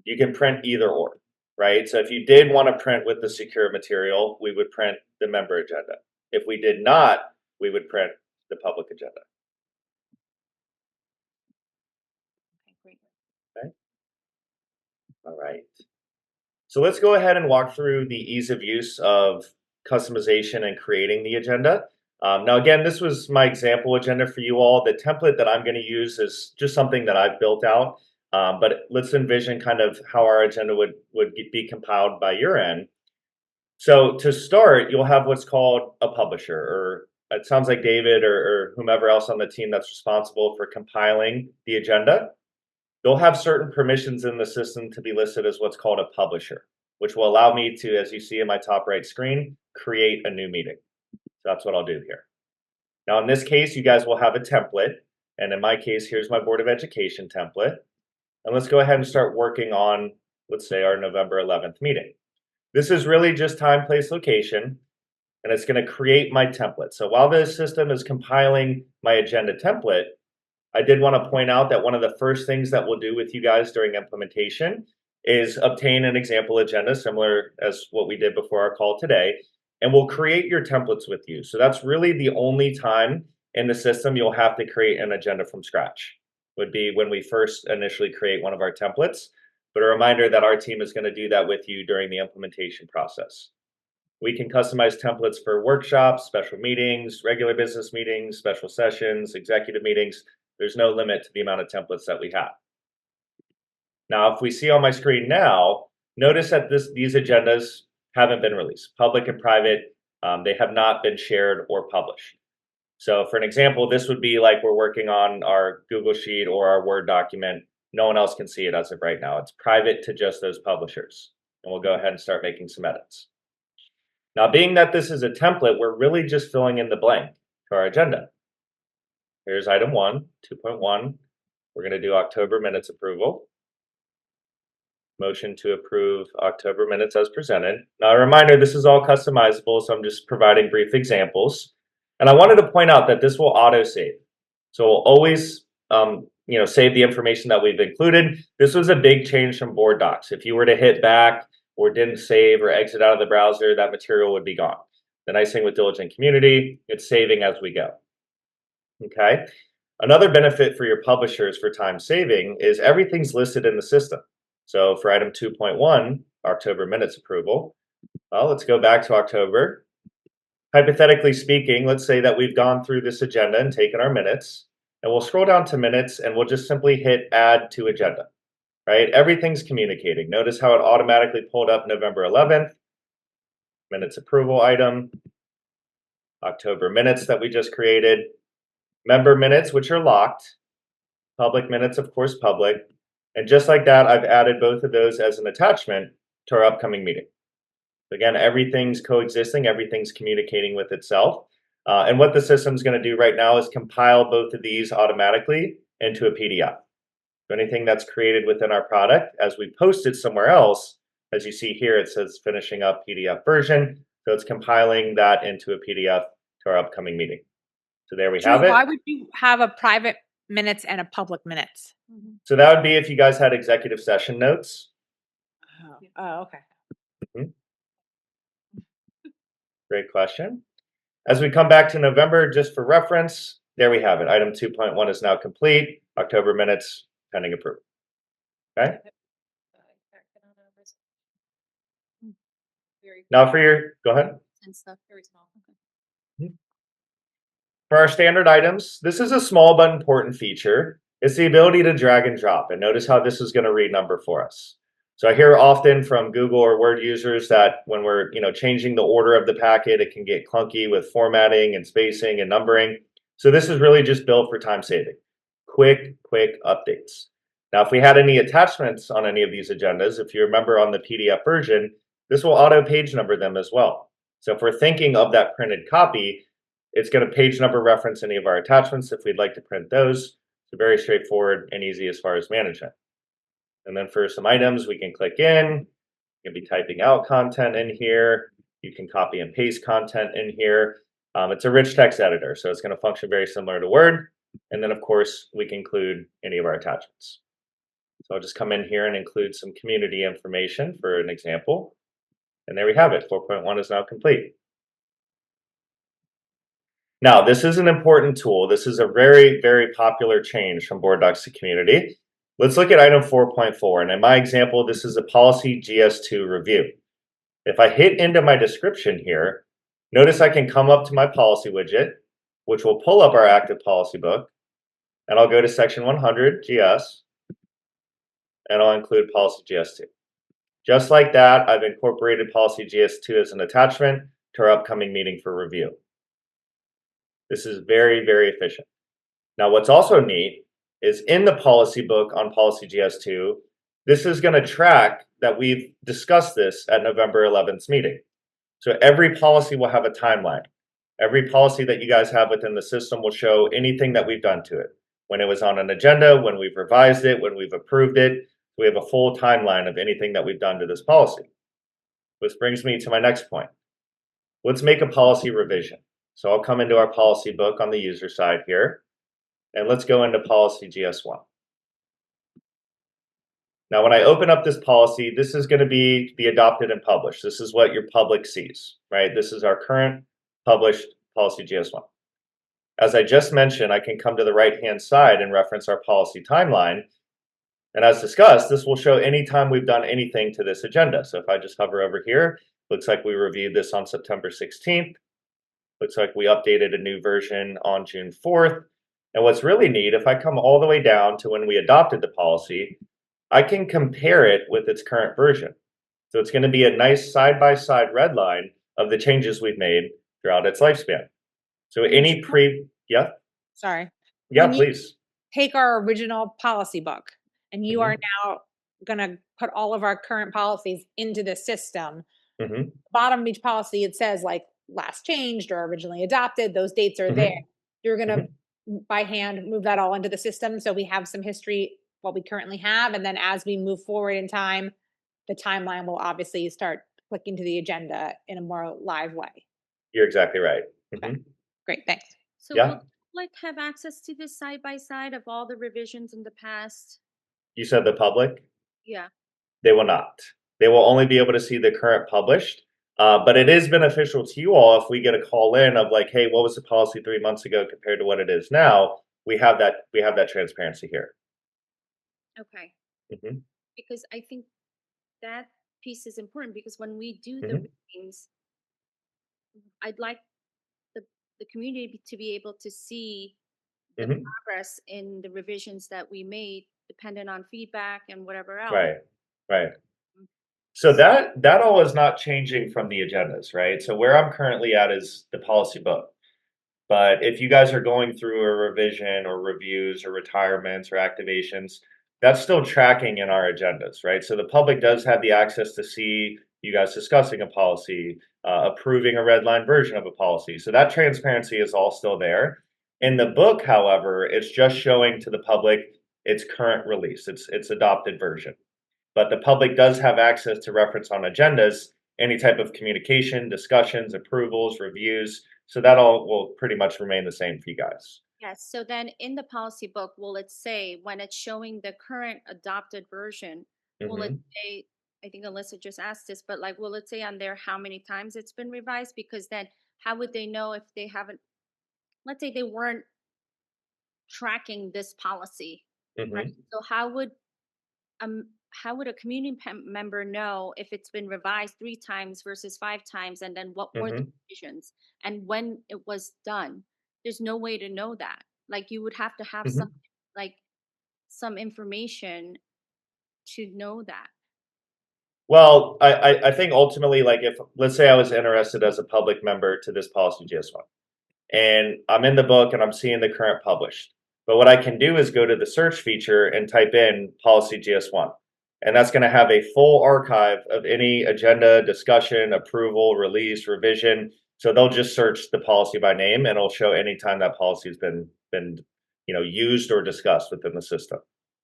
[SPEAKER 2] You can print either or, right? So if you did want to print with the secure material, we would print the member agenda. If we did not, we would print the public agenda.
[SPEAKER 1] Okay, great.
[SPEAKER 2] Okay. All right. So let's go ahead and walk through the ease of use of customization and creating the agenda. Now, again, this was my example agenda for you all. The template that I'm going to use is just something that I've built out. But let's envision kind of how our agenda would be compiled by your end. So to start, you'll have what's called a publisher, or it sounds like David or whomever else on the team that's responsible for compiling the agenda. They'll have certain permissions in the system to be listed as what's called a publisher, which will allow me to, as you see in my top right screen, create a new meeting. So that's what I'll do here. Now, in this case, you guys will have a template. And in my case, here's my Board of Education template. And let's go ahead and start working on, let's say, our November 11th meeting. This is really just time, place, location, and it's going to create my template. So while the system is compiling my agenda template, I did want to point out that one of the first things that we'll do with you guys during implementation is obtain an example agenda similar as what we did before our call today, and we'll create your templates with you. So that's really the only time in the system you'll have to create an agenda from scratch, would be when we first initially create one of our templates. But a reminder that our team is going to do that with you during the implementation process. We can customize templates for workshops, special meetings, regular business meetings, special sessions, executive meetings. There's no limit to the amount of templates that we have. Now, if we see on my screen now, notice that these agendas haven't been released. Public and private, they have not been shared or published. So for an example, this would be like we're working on our Google Sheet or our Word document. No one else can see it as of right now. It's private to just those publishers. And we'll go ahead and start making some edits. Now, being that this is a template, we're really just filling in the blank for our agenda. Here's item 1, 2.1. We're going to do October minutes approval. Motion to approve October minutes as presented. Now, a reminder, this is all customizable, so I'm just providing brief examples. And I wanted to point out that this will auto-save. So we'll always save the information that we've included. This was a big change from BoardDocs. If you were to hit back or didn't save or exit out of the browser, that material would be gone. The nice thing with Diligent Community, it's saving as we go. Okay. Another benefit for your publishers for time saving is everything's listed in the system. So for item 2.1, October minutes approval, well, let's go back to October. Hypothetically speaking, let's say that we've gone through this agenda and taken our minutes, and we'll scroll down to minutes and we'll just simply hit add to agenda, right? Everything's communicating. Notice how it automatically pulled up November 11th, minutes approval item, October minutes that we just created, member minutes, which are locked, public minutes, of course, public. And just like that, I've added both of those as an attachment to our upcoming meeting. Again, everything's coexisting, everything's communicating with itself. And what the system's going to do right now is compile both of these automatically into a PDF. So anything that's created within our product, as we post it somewhere else, as you see here, it says finishing up PDF version. So it's compiling that into a PDF to our upcoming meeting. So there we have
[SPEAKER 7] Drew,
[SPEAKER 2] it.
[SPEAKER 7] why would you have a private minutes and a public minutes?
[SPEAKER 2] So that would be if you guys had executive session notes.
[SPEAKER 7] Oh, okay.
[SPEAKER 2] Great question. As we come back to November, just for reference, there we have it. Item 2.1 is now complete. October minutes pending approval. Okay. Now for your, go ahead.
[SPEAKER 1] And stuff, very small.
[SPEAKER 2] For our standard items, this is a small but important feature. It's the ability to drag and drop. And notice how this is going to renumber for us. So I hear often from Google or Word users that when we're changing the order of the packet, it can get clunky with formatting and spacing and numbering. So this is really just built for time saving. Quick updates. Now, if we had any attachments on any of these agendas, if you remember on the PDF version, this will auto page number them as well. So if we're thinking of that printed copy, it's going to page number reference any of our attachments if we'd like to print those. So very straightforward and easy as far as management. And then for some items, we can click in. You can be typing out content in here. You can copy and paste content in here. It's a rich text editor, so it's going to function very similar to Word. And then, of course, we can include any of our attachments. So I'll just come in here and include some community information for an example. And there we have it. 4.1 is now complete. Now, this is an important tool. This is a very popular change from BoardDocs to Community. Let's look at item 4.4. And in my example, this is a policy GS2 review. If I hit into my description here, notice I can come up to my policy widget, which will pull up our active policy book. And I'll go to section 100, GS, and I'll include policy GS2. Just like that, I've incorporated policy GS2 as an attachment to our upcoming meeting for review. This is very efficient. Now, what's also neat is in the policy book on policy GS2, this is going to track that we've discussed this at November 11th meeting. So every policy will have a timeline. Every policy that you guys have within the system will show anything that we've done to it. When it was on an agenda, when we've revised it, when we've approved it, we have a full timeline of anything that we've done to this policy. Which brings me to my next point. Let's make a policy revision. So I'll come into our policy book on the user side here, and let's go into policy GS1. Now, when I open up this policy, this is going to be adopted and published. This is what your public sees, right? This is our current published policy GS1. As I just mentioned, I can come to the right-hand side and reference our policy timeline. And as discussed, this will show any time we've done anything to this agenda. So if I just hover over here, looks like we reviewed this on September 16th. Looks like we updated a new version on June 4th. And what's really neat, if I come all the way down to when we adopted the policy, I can compare it with its current version. So it's going to be a nice side-by-side red line of the changes we've made throughout its lifespan. So any
[SPEAKER 7] Sorry.
[SPEAKER 2] Yeah,
[SPEAKER 7] When you
[SPEAKER 2] please.
[SPEAKER 7] take our original policy book and you are
[SPEAKER 2] Mm-hmm.
[SPEAKER 7] now going to put all of our current policies into the system.
[SPEAKER 2] Mm-hmm.
[SPEAKER 7] Bottom of each policy, it says like last changed or originally adopted. Those dates are
[SPEAKER 2] Mm-hmm.
[SPEAKER 7] there. You're going to by hand move that all into the system. So we have some history, what we currently have. And then as we move forward in time, the timeline will obviously start clicking to the agenda in a more live way.
[SPEAKER 2] You're exactly right.
[SPEAKER 7] Okay.
[SPEAKER 2] Mm-hmm.
[SPEAKER 7] Great, thanks.
[SPEAKER 1] So
[SPEAKER 2] Yeah.
[SPEAKER 1] will the public have access to this side by side of all the revisions in the past?
[SPEAKER 2] You said the public?
[SPEAKER 1] Yeah.
[SPEAKER 2] They will not. They will only be able to see the current published. But it is beneficial to you all if we get a call in of like, hey, what was the policy 3 months ago compared to what it is now? We have that transparency here.
[SPEAKER 1] Okay.
[SPEAKER 2] Mm-hmm.
[SPEAKER 1] Because I think that piece is important because when we do the
[SPEAKER 2] Mhm.
[SPEAKER 1] readings, I'd like the community to be able to see the
[SPEAKER 2] Mhm.
[SPEAKER 1] progress in the revisions that we made, dependent on feedback and whatever else.
[SPEAKER 2] Right. So that all is not changing from the agendas, right? So where I'm currently at is the policy book. But if you guys are going through a revision or reviews or retirements or activations, that's still tracking in our agendas, right? So the public does have the access to see, you guys discussing a policy, approving a red line version of a policy. So that transparency is all still there. In the book, however, it's just showing to the public its current release, its adopted version. But the public does have access to reference on agendas, any type of communication, discussions, approvals, reviews. So that all will pretty much remain the same for you guys.
[SPEAKER 1] Yes, so then in the policy book, will it say when it's showing the current adopted version, will it
[SPEAKER 2] Mhm.
[SPEAKER 1] say, I think Alyssa just asked this, but like, will it say on there how many times it's been revised? Because then how would they know if they haven't, let's say they weren't tracking this policy, right?
[SPEAKER 2] Mhm.
[SPEAKER 1] So how would a community member know if it's been revised 3 times versus 5 times, and then what were the
[SPEAKER 2] Mhm.
[SPEAKER 1] revisions and when it was done? There's no way to know that. Like you would have to have some
[SPEAKER 2] Mhm.
[SPEAKER 1] like some information to know that.
[SPEAKER 2] Well, I think ultimately, like if let's say I was interested as a public member to this policy GS1, and I'm in the book and I'm seeing the current published. But what I can do is go to the search feature and type in policy GS1. And that's going to have a full archive of any agenda, discussion, approval, release, revision. So they'll just search the policy by name and it'll show any time that policy has been used or discussed within the system.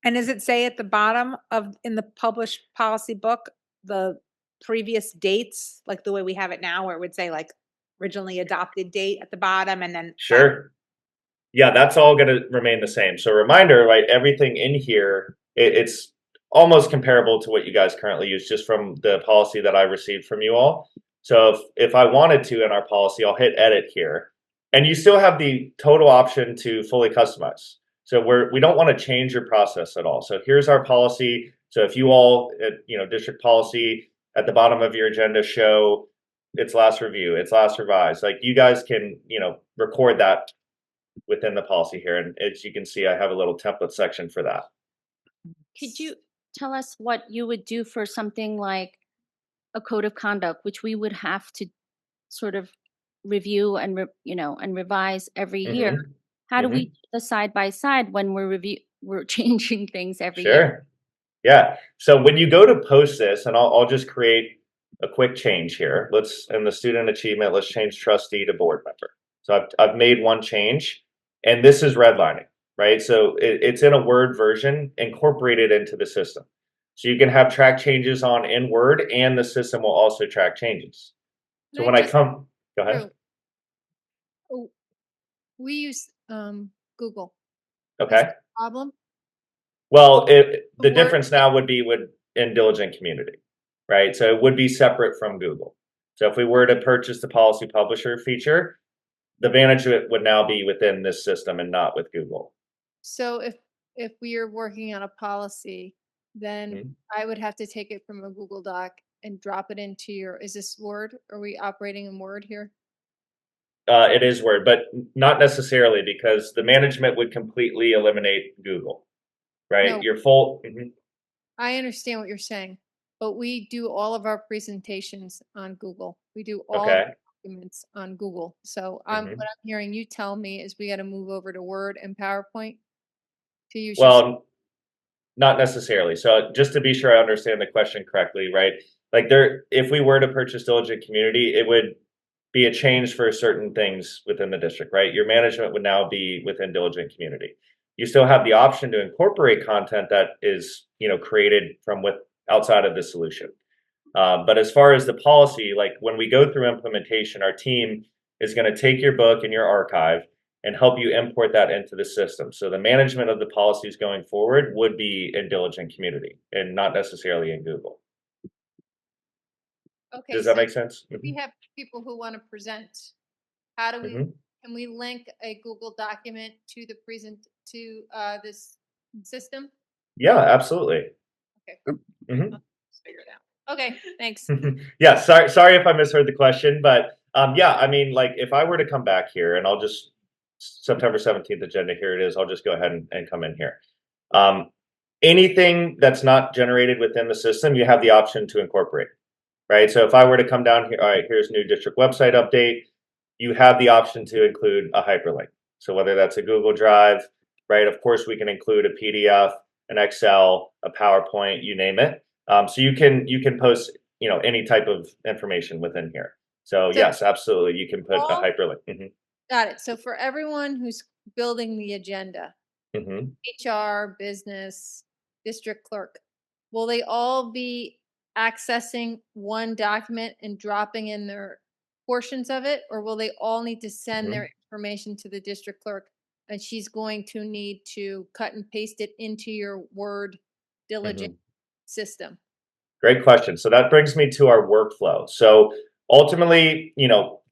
[SPEAKER 7] And does it say at the bottom of in the published policy book, the previous dates, like the way we have it now, where it would say like originally adopted date at the bottom and then
[SPEAKER 2] Sure. Yeah, that's all going to remain the same. So reminder, right? Everything in here, it's almost comparable to what you guys currently use, just from the policy that I received from you all. So if I wanted to in our policy, I'll hit edit here, and you still have the total option to fully customize. So we don't want to change your process at all. So here's our policy. So if you all, district policy at the bottom of your agenda show its last review, its last revised, like you guys can, record that within the policy here. And as you can see, I have a little template section for that.
[SPEAKER 1] Could you tell us what you would do for something like a code of conduct, which we would have to sort of review and and revise every year?
[SPEAKER 2] Mm-hmm.
[SPEAKER 1] How do
[SPEAKER 2] Mm-hmm.
[SPEAKER 1] we do the side by side when we're changing things every year?
[SPEAKER 2] Sure. Yeah. So when you go to post this, and I'll just create a quick change here. In the student achievement, let's change trustee to board member. So I've made one change, and this is redlining, right? So it's in a Word version incorporated into the system. So you can have track changes on in Word, and the system will also track changes. So
[SPEAKER 3] Can
[SPEAKER 2] when
[SPEAKER 3] I
[SPEAKER 2] I
[SPEAKER 3] just-
[SPEAKER 2] come, go ahead.
[SPEAKER 3] Drew, oh, we use Google.
[SPEAKER 2] Okay.
[SPEAKER 3] Problem?
[SPEAKER 2] Well, the
[SPEAKER 3] Word-
[SPEAKER 2] difference now would be in Diligent Community, right? So it would be separate from Google. So if we were to purchase the policy publisher feature, the management would now be within this system and not with Google.
[SPEAKER 3] So if we are working on a policy, then
[SPEAKER 2] Mhm.
[SPEAKER 3] I would have to take it from a Google Doc and drop it into is this Word? Are we operating in Word here?
[SPEAKER 2] It is Word, but not necessarily, because the management would completely eliminate Google, right?
[SPEAKER 3] No.
[SPEAKER 2] Your full. Mhm.
[SPEAKER 3] I understand what you're saying, but we do all of our presentations on Google. We do all of
[SPEAKER 2] Okay.
[SPEAKER 3] our documents on Google. So
[SPEAKER 2] Mhm.
[SPEAKER 3] what I'm hearing you tell me is we got to move over to Word and PowerPoint to use.
[SPEAKER 2] Well, not necessarily. So just to be sure I understand the question correctly, right? Like if we were to purchase Diligent Community, it would be a change for certain things within the district, right? Your management would now be within Diligent Community. You still have the option to incorporate content that is, created from outside of the solution. But as far as the policy, like when we go through implementation, our team is going to take your book and your archive and help you import that into the system. So the management of the policies going forward would be in Diligent Community and not necessarily in Google.
[SPEAKER 3] Okay,
[SPEAKER 2] Does that
[SPEAKER 3] so
[SPEAKER 2] make sense?
[SPEAKER 3] we have people who want to present. How do we?
[SPEAKER 2] Mhm.
[SPEAKER 3] Can we link a Google document to this system?
[SPEAKER 2] Yeah, absolutely.
[SPEAKER 3] Okay.
[SPEAKER 2] Mhm.
[SPEAKER 3] Let's figure it out. Okay, thanks.
[SPEAKER 2] Yeah, sorry if I misheard the question, but yeah, I mean, like if I were to come back here and I'll just September 17th agenda, here it is. I'll just go ahead and come in here. Anything that's not generated within the system, you have the option to incorporate, right? So if I were to come down here, all right, here's new district website update, you have the option to include a hyperlink. So whether that's a Google Drive, right? Of course, we can include a PDF, an Excel, a PowerPoint, you name it. So you can post any type of information within here. So
[SPEAKER 3] So-
[SPEAKER 2] yes, absolutely, you can put a
[SPEAKER 3] All-
[SPEAKER 2] hyperlink. Mhm,
[SPEAKER 3] Got it. So for everyone who's building the agenda,
[SPEAKER 2] mhm.
[SPEAKER 3] HR, business, district clerk, will they all be accessing one document and dropping in their portions of it? Or will they all need to send their information to the district clerk and she's going to need to cut and paste it into your Word diligent system?
[SPEAKER 2] Great question. So that brings me to our workflow. So ultimately,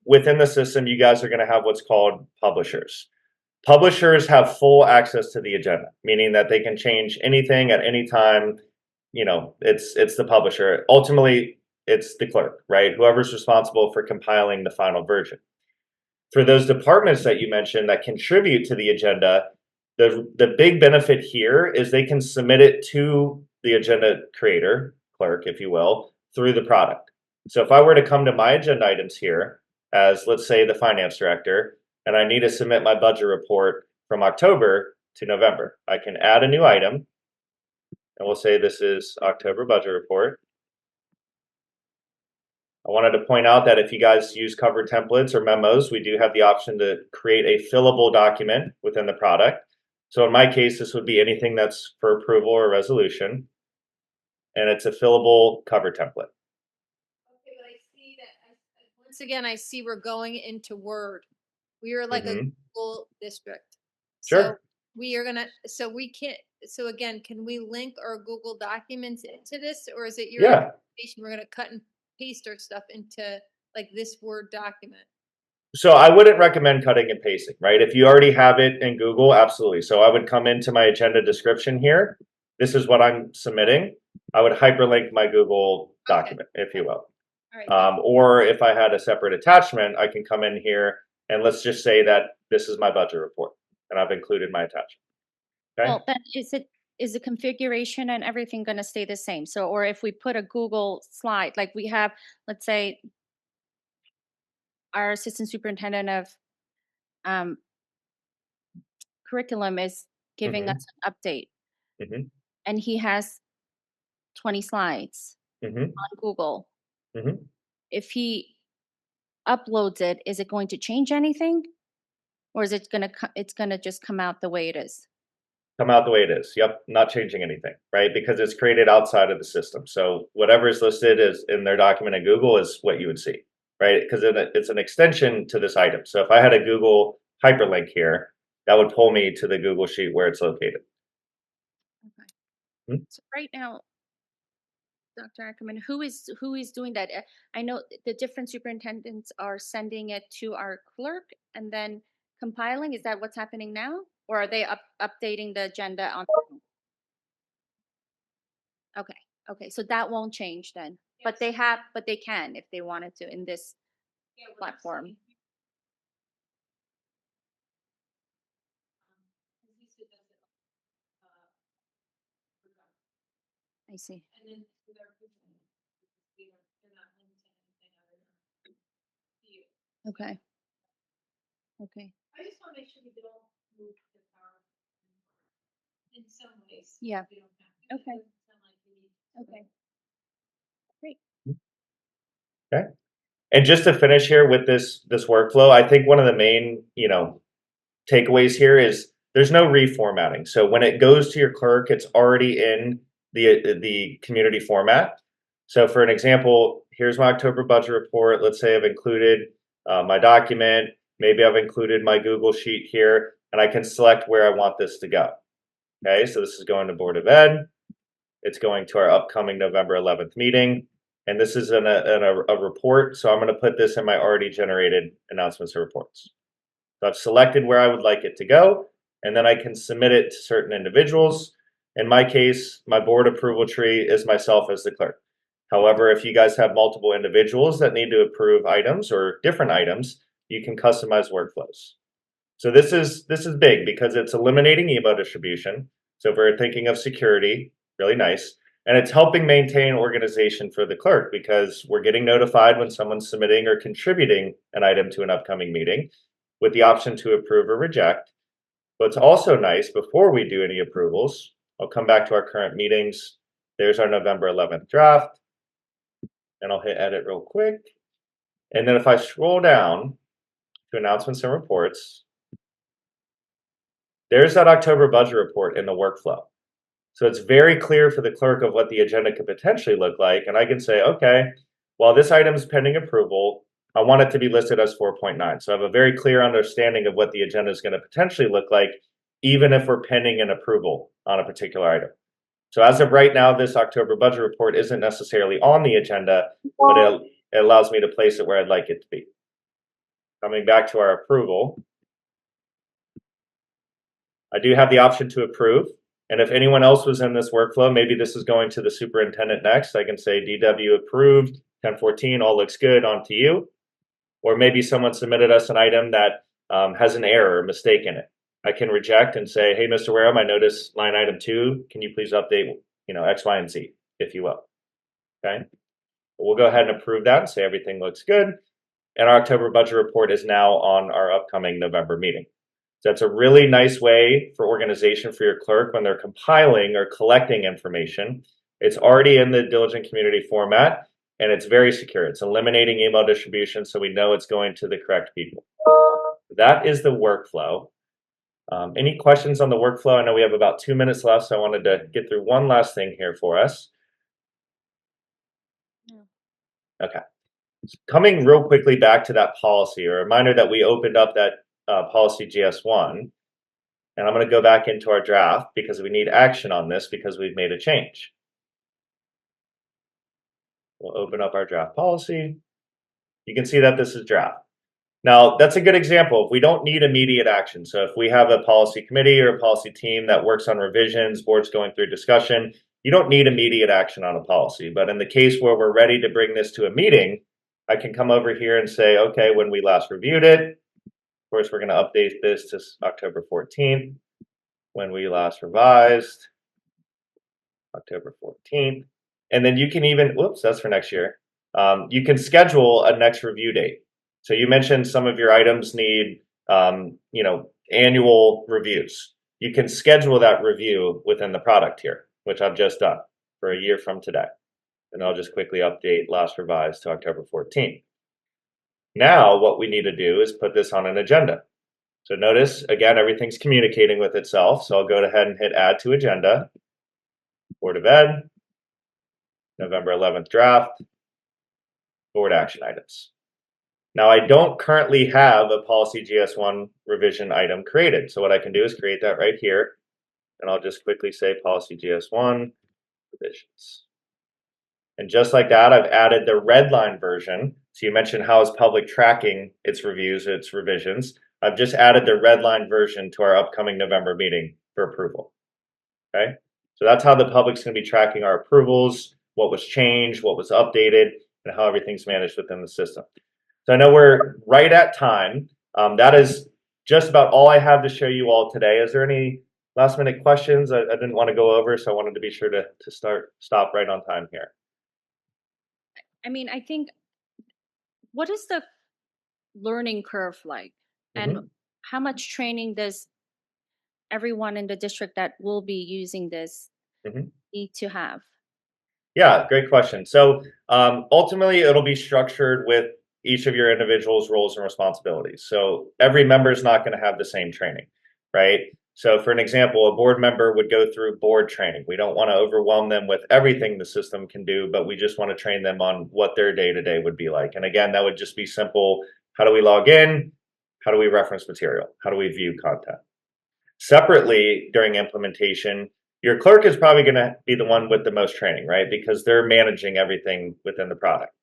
[SPEAKER 2] within the system, you guys are going to have what's called publishers. Publishers have full access to the agenda, meaning that they can change anything at any time. It's the publisher. Ultimately, it's the clerk, right? Whoever's responsible for compiling the final version. For those departments that you mentioned that contribute to the agenda, the big benefit here is they can submit it to the agenda creator, clerk, if you will, through the product. So if I were to come to my agenda items here as, let's say, the finance director, and I need to submit my budget report from October to November, I can add a new item, and we'll say this is October budget report. I wanted to point out that if you guys use cover templates or memos, we do have the option to create a fillable document within the product. So in my case, this would be anything that's for approval or resolution, and it's a fillable cover template.
[SPEAKER 3] Okay, but I see that, once again, I see we're going into Word. We are like a Google district. So
[SPEAKER 2] Sure.
[SPEAKER 3] we are gonna, so we can't, so again, can we link our Google documents into this, or is it your
[SPEAKER 2] Yeah.
[SPEAKER 3] information? We're gonna cut and paste our stuff into like this Word document.
[SPEAKER 2] So I wouldn't recommend cutting and pasting, right? If you already have it in Google, absolutely. So I would come into my agenda description here. This is what I'm submitting. I would hyperlink my Google document, if you will.
[SPEAKER 3] All right.
[SPEAKER 2] Or if I had a separate attachment, I can come in here and let's just say that this is my budget report and I've included my attachment. Okay.
[SPEAKER 1] Well, then is the configuration and everything going to stay the same? So, or if we put a Google slide, like we have, let's say, our assistant superintendent of curriculum is giving us an update,
[SPEAKER 2] Mhm.
[SPEAKER 1] and he has 20 slides
[SPEAKER 2] Mhm.
[SPEAKER 1] on Google.
[SPEAKER 2] Mhm.
[SPEAKER 1] If he uploads it, is it going to change anything, or is it going to it's going to just come out the way it is?
[SPEAKER 2] Come out the way it is. Yep, not changing anything, right? Because it's created outside of the system. So whatever is listed as in their document in Google is what you would see, right? Because it's an extension to this item. So if I had a Google hyperlink here, that would pull me to the Google sheet where it's located.
[SPEAKER 1] Okay.
[SPEAKER 2] Hmm?
[SPEAKER 1] So right now, Dr. Ackerman, who is doing that? I know the different superintendents are sending it to our clerk and then compiling. Is that what's happening now, or are they updating the agenda on? Okay, okay, so that won't change then. But they can if they wanted to in this platform. I see. Okay. Okay.
[SPEAKER 3] I just want to make sure we don't move the power in some ways.
[SPEAKER 1] Yeah.
[SPEAKER 3] We don't have to.
[SPEAKER 1] Okay.
[SPEAKER 3] It doesn't sound like we need to.
[SPEAKER 1] Okay. Great.
[SPEAKER 2] Okay. And just to finish here with this workflow, I think one of the main, takeaways here is there's no reformatting. So when it goes to your clerk, it's already in the community format. So for an example, here's my October budget report. Let's say I've included my document. Maybe I've included my Google sheet here, and I can select where I want this to go. Okay, so this is going to Board of Ed. It's going to our upcoming November 11th meeting. And this is a report. So I'm going to put this in my already generated announcements and reports. So I've selected where I would like it to go, and then I can submit it to certain individuals. In my case, my board approval tree is myself as the clerk. However, if you guys have multiple individuals that need to approve items or different items, you can customize workflows. So this is big because it's eliminating email distribution. So if we're thinking of security, really nice. And it's helping maintain organization for the clerk because we're getting notified when someone's submitting or contributing an item to an upcoming meeting with the option to approve or reject. What's also nice, before we do any approvals, I'll come back to our current meetings. There's our November 11th draft. and I'll hit edit real quick. And then if I scroll down to announcements and reports, there's that October budget report in the workflow. So it's very clear for the clerk of what the agenda could potentially look like. And I can say, okay, while this item is pending approval, I want it to be listed as 4.9. So I have a very clear understanding of what the agenda is going to potentially look like, even if we're pending an approval on a particular item. So as of right now, this October budget report isn't necessarily on the agenda, but it allows me to place it where I'd like it to be. Coming back to our approval, I do have the option to approve. And if anyone else was in this workflow, maybe this is going to the superintendent next, I can say DW approved, 1014, all looks good, on to you. Or maybe someone submitted us an item that has an error or mistake in it. I can reject and say, hey, Mr. Wareham, I noticed line item 2, can you please update, X, Y, and Z, if you will. Okay. We'll go ahead and approve that and say everything looks good. And our October budget report is now on our upcoming November meeting. So that's a really nice way for organization for your clerk when they're compiling or collecting information. It's already in the diligent community format, and it's very secure. It's eliminating email distribution, so we know it's going to the correct people. That is the workflow. Any questions on the workflow? I know we have about 2 minutes left, so I wanted to get through one last thing here for us. Okay. Coming real quickly back to that policy, a reminder that we opened up that policy GS1, and I'm going to go back into our draft because we need action on this because we've made a change. We'll open up our draft policy. You can see that this is draft. Now, that's a good example. We don't need immediate action. So if we have a policy committee or a policy team that works on revisions, board's going through discussion, you don't need immediate action on a policy. But in the case where we're ready to bring this to a meeting, I can come over here and say, okay, when we last reviewed it, of course, we're going to update this to October 14th. When we last revised, October 14th. And then you can even, whoops, that's for next year. You can schedule a next review date. So you mentioned some of your items need, annual reviews. You can schedule that review within the product here, which I've just done for a year from today. And I'll just quickly update last revised to October 14th. Now what we need to do is put this on an agenda. So notice, again, everything's communicating with itself. So I'll go ahead and hit add to agenda, Board of Ed, November 11th draft, board action items. Now I don't currently have a policy GS1 revision item created. So what I can do is create that right here. And I'll just quickly say policy GS1 revisions. And just like that, I've added the red line version. So you mentioned how is public tracking its reviews, its revisions. I've just added the red line version to our upcoming November meeting for approval. Okay, so that's how the public's going to be tracking our approvals, what was changed, what was updated, and how everything's managed within the system. So I know we're right at time. That is just about all I have to show you all today. Is there any last minute questions I didn't want to go over, so I wanted to be sure to stop right on time here.
[SPEAKER 1] I mean, I think, what is the learning curve like? And how much training does everyone in the district that will be using this need to have?
[SPEAKER 2] Yeah, great question. So ultimately, it'll be structured with each of your individuals' roles and responsibilities. So every member is not going to have the same training, right? So for an example, a board member would go through board training. We don't want to overwhelm them with everything the system can do, but we just want to train them on what their day-to-day would be like. And again, that would just be simple. How do we log in? How do we reference material? How do we view content? Separately, during implementation, your clerk is probably going to be the one with the most training, right? Because they're managing everything within the product.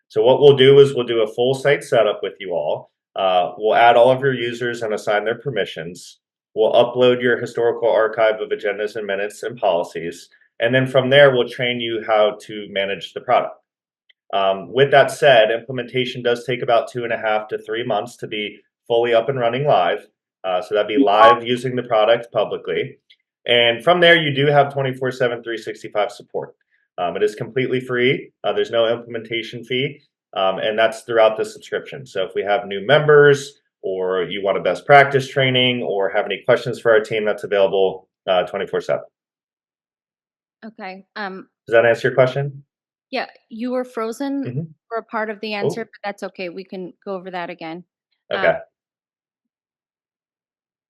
[SPEAKER 2] So what we'll do is we'll do a full site setup with you all. We'll add all of your users and assign their permissions. We'll upload your historical archive of agendas and minutes and policies. And then from there, we'll train you how to manage the product. With that said, implementation does take about 2.5 to 3 months to be fully up and running live. So that'd be live using the product publicly. And from there, you do have 24/7, 365 support. It is completely free. There's no implementation fee. And that's throughout the subscription. So if we have new members, or you want a best practice training, or have any questions for our team, that's available 24/7.
[SPEAKER 1] Okay.
[SPEAKER 2] Does that answer your question?
[SPEAKER 1] Yeah, you were frozen
[SPEAKER 2] Mhm.
[SPEAKER 1] for a part of the
[SPEAKER 2] Oh,
[SPEAKER 1] answer, but that's okay. We can go over that again.
[SPEAKER 2] okay.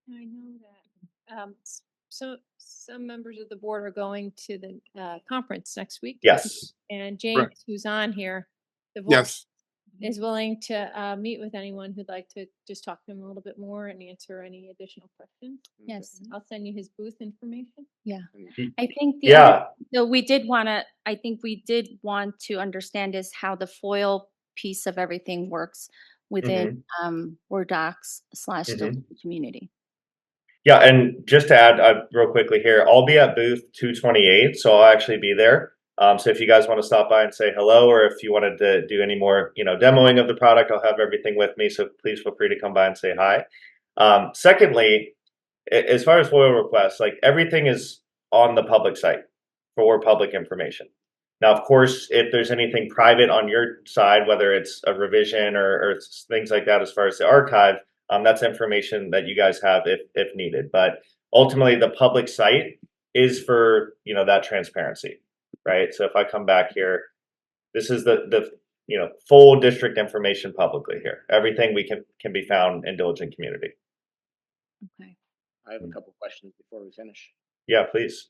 [SPEAKER 3] I know that. So some members of the board are going to the conference next week.
[SPEAKER 2] Yes.
[SPEAKER 3] And
[SPEAKER 4] Right.
[SPEAKER 3] James, who's on here, the voice,
[SPEAKER 4] Yes.
[SPEAKER 3] is willing to meet with anyone who'd like to just talk to him a little bit more and answer any additional questions.
[SPEAKER 1] Yes.
[SPEAKER 3] I'll send you his booth information.
[SPEAKER 1] Yeah.
[SPEAKER 2] Y-
[SPEAKER 1] I think the other,
[SPEAKER 2] Yeah.
[SPEAKER 1] so we did wanna, I think we did want to understand is how the FOIL piece of everything works within,
[SPEAKER 2] Mhm.
[SPEAKER 1] WoordDocs /
[SPEAKER 2] Mhm.
[SPEAKER 1] Stilton Community.
[SPEAKER 2] Yeah, and just to add real quickly here, I'll be at booth 228, so I'll actually be there. So if you guys want to stop by and say hello, or if you wanted to do any more, demoing of the product, I'll have everything with me. So please feel free to come by and say hi. Secondly, as far as FOIL requests, like everything is on the public site for public information. Now, of course, if there's anything private on your side, whether it's a revision or things like that, as far as the archive, that's information that you guys have if needed. But ultimately, the public site is for that transparency, right? So if I come back here, this is the full district information publicly here. Everything we can be found in Diligent Community.
[SPEAKER 1] Okay.
[SPEAKER 5] I have a couple questions before we finish.
[SPEAKER 2] Yeah, please.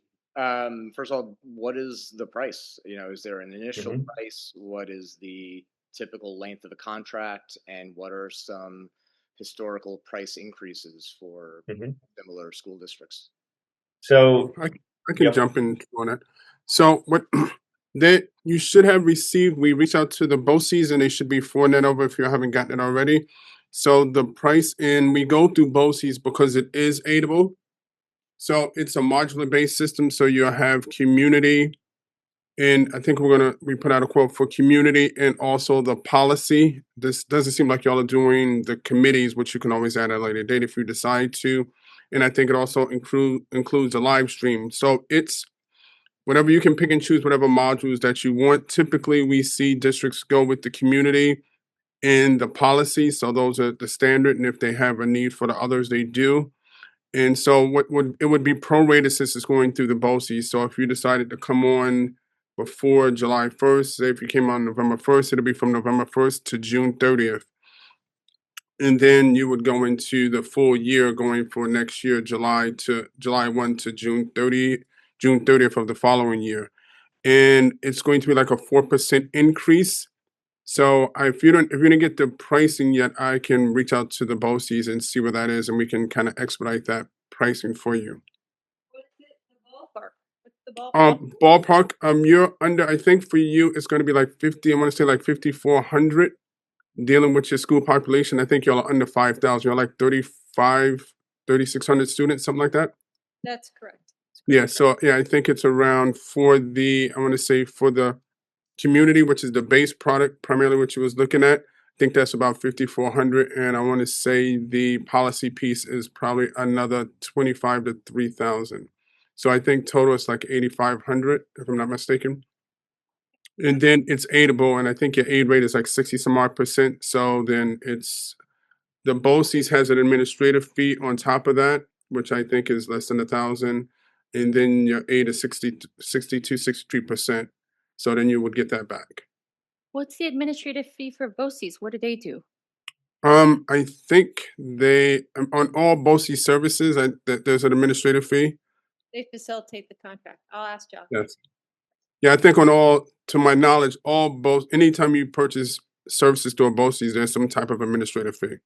[SPEAKER 5] First of all, what is the price? Is there an initial
[SPEAKER 2] Mhm.
[SPEAKER 5] price? What is the typical length of a contract? And what are some historical price increases for
[SPEAKER 2] Mhm.
[SPEAKER 5] similar school districts?
[SPEAKER 2] So,
[SPEAKER 4] I can
[SPEAKER 2] yep.
[SPEAKER 4] jump in on it. So what that you should have received, we reached out to the BOCES and they should be forwarding that over if you haven't gotten it already. So the price, and we go through BOCES because it is aidable. So it's a modular based system. So you'll have community, and I think we put out a quote for community and also the policy. This doesn't seem like y'all are doing the committees, which you can always add at a later date if you decide to. And I think it also includes a live stream. So it's whatever you can pick and choose, whatever modules that you want. Typically, we see districts go with the community and the policy. So those are the standard. And if they have a need for the others, they do. And so what would it would be prorated since it's going through the BOCES. So if you decided to come on before July 1st, say if you came on November 1st, it'll be from November 1st to June 30th. And then you would go into the full year going for next year, July 1 to June 30th of the following year. And it's going to be like a 4% increase. So if you didn't get the pricing yet, I can reach out to the BOCES and see what that is, and we can kind of expedite that pricing for you.
[SPEAKER 3] What is it? The ballpark? What's the ballpark?
[SPEAKER 4] Ballpark, you're under. I think for you, it's going to be like 50. I want to say like 5,400. Dealing with your school population, I think y'all are under 5,000. You're like 3,600 students, something like that.
[SPEAKER 3] That's correct.
[SPEAKER 4] Yeah. So yeah, I think it's around for the. I want to say for the community, which is the base product, primarily what you was looking at. I think that's about 5,400, and I want to say the policy piece is probably another 25 to 3,000. So I think total is like 8,500, if I'm not mistaken. And then it's aidable, and I think your aid rate is like 60 some odd percent. So then it's the BOCES has an administrative fee on top of that, which I think is less than 1,000, and then your aid is 63%. So then you would get that back.
[SPEAKER 1] What's the administrative fee for BOCES? What do they do?
[SPEAKER 4] I think they on all BOCES services, that there's an administrative fee.
[SPEAKER 3] They facilitate the contract. I'll ask Josh.
[SPEAKER 4] Yes. Yeah, I think on all, to my knowledge, all both. Anytime you purchase services through a BOCES, there's some type of administrative fee.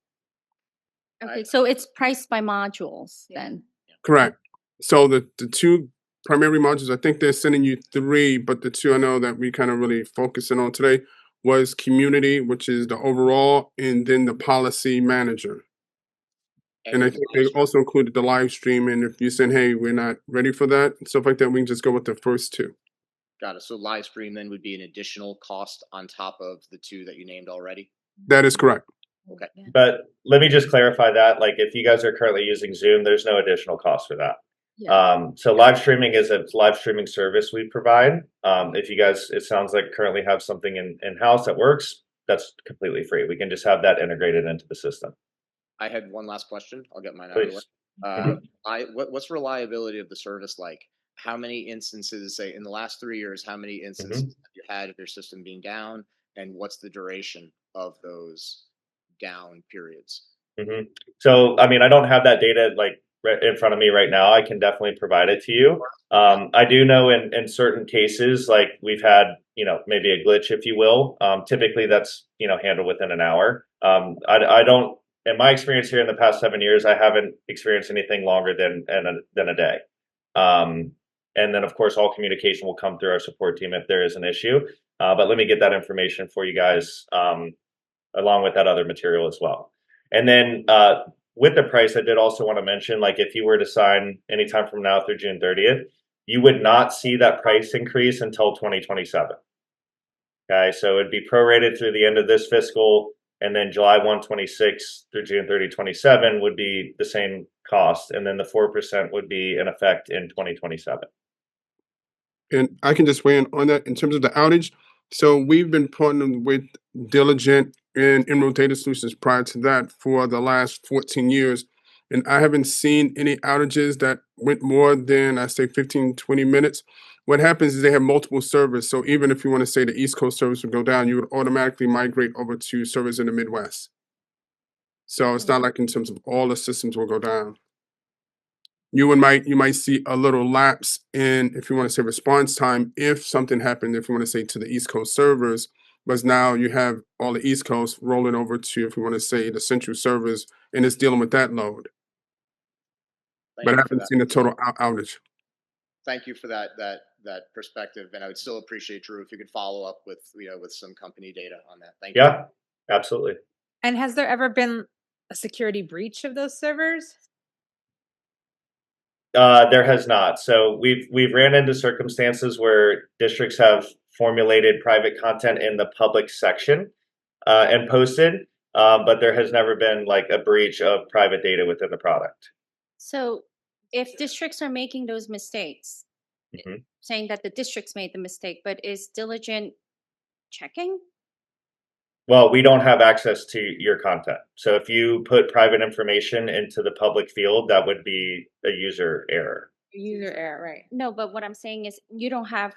[SPEAKER 1] Okay, so it's priced by modules then?
[SPEAKER 4] Correct. So the two primary modules, I think they're sending you three, but the two I know that we kind of really focusing on today was community, which is the overall, and then the policy manager. And I
[SPEAKER 5] with
[SPEAKER 4] think
[SPEAKER 5] live
[SPEAKER 4] they
[SPEAKER 5] stream.
[SPEAKER 4] also included the live stream. And if you're saying, hey, we're not ready for that, and stuff like that, we can just go with the first two.
[SPEAKER 5] Got it. So live stream then would be an additional cost on top of the two that you named already.
[SPEAKER 4] That is correct.
[SPEAKER 5] Okay.
[SPEAKER 2] But let me just clarify that. Like, if you guys are currently using Zoom, there's no additional cost for that. So live streaming is a live streaming service we provide. If you guys, it sounds like currently have something in house that works, that's completely free. We can just have that integrated into the system.
[SPEAKER 5] I had one last question. I'll get mine out of the way.
[SPEAKER 2] Please.
[SPEAKER 5] What's reliability of the service like? how many instances, say in the last 3 years, how many instances have you had of your system being down, and what's the duration of those down periods?
[SPEAKER 2] So, I mean, I don't have that data like in front of me right now. I can definitely provide it to you. I do know in certain cases, like we've had, maybe a glitch, if you will. Typically, that's handled within an hour. I don't, in my experience here in the past 7 years, I haven't experienced anything longer than a day. And then, of course, all communication will come through our support team if there is an issue. But let me get that information for you guys, along with that other material as well. And then with the price, I did also want to mention, like if you were to sign anytime from now through June 30th, you would not see that price increase until 2027. Okay, so it'd be prorated through the end of this fiscal, and then July 1, 26 through June 30, 27 would be the same cost, and then the 4% would be in effect in 2027.
[SPEAKER 4] And I can just weigh in on that in terms of the outage. So we've been partnering with Diligent and Emerald Data Solutions prior to that for the last 14 years. And I haven't seen any outages that went more than, I say, 15, 20 minutes. What happens is they have multiple servers. So even if you want to say the East Coast service would go down, you would automatically migrate over to servers in the Midwest. So it's not like in terms of all the systems will go down. You might see a little lapse in, if you want to say, response time if something happened, if you want to say, to the East Coast servers, but now you have all the East Coast rolling over to, if you want to say, the central servers, and it's dealing with that load. But I
[SPEAKER 5] Thank you for
[SPEAKER 4] haven't
[SPEAKER 5] that.
[SPEAKER 4] seen a total outage.
[SPEAKER 5] Thank you for that perspective, and I would still appreciate, Drew, if you could follow up with with some company data on that. Thank you.
[SPEAKER 2] Yeah, absolutely.
[SPEAKER 7] And has there ever been a security breach of those servers?
[SPEAKER 2] There has not. So we've ran into circumstances where districts have formulated private content in the public section and posted, but there has never been like a breach of private data within the product.
[SPEAKER 1] So if districts are making those mistakes, saying that the districts made the mistake, but is Diligent checking?
[SPEAKER 2] Well, we don't have access to your content. So if you put private information into the public field, that would be a user error.
[SPEAKER 7] User error, right?
[SPEAKER 1] No, but what I'm saying is you don't have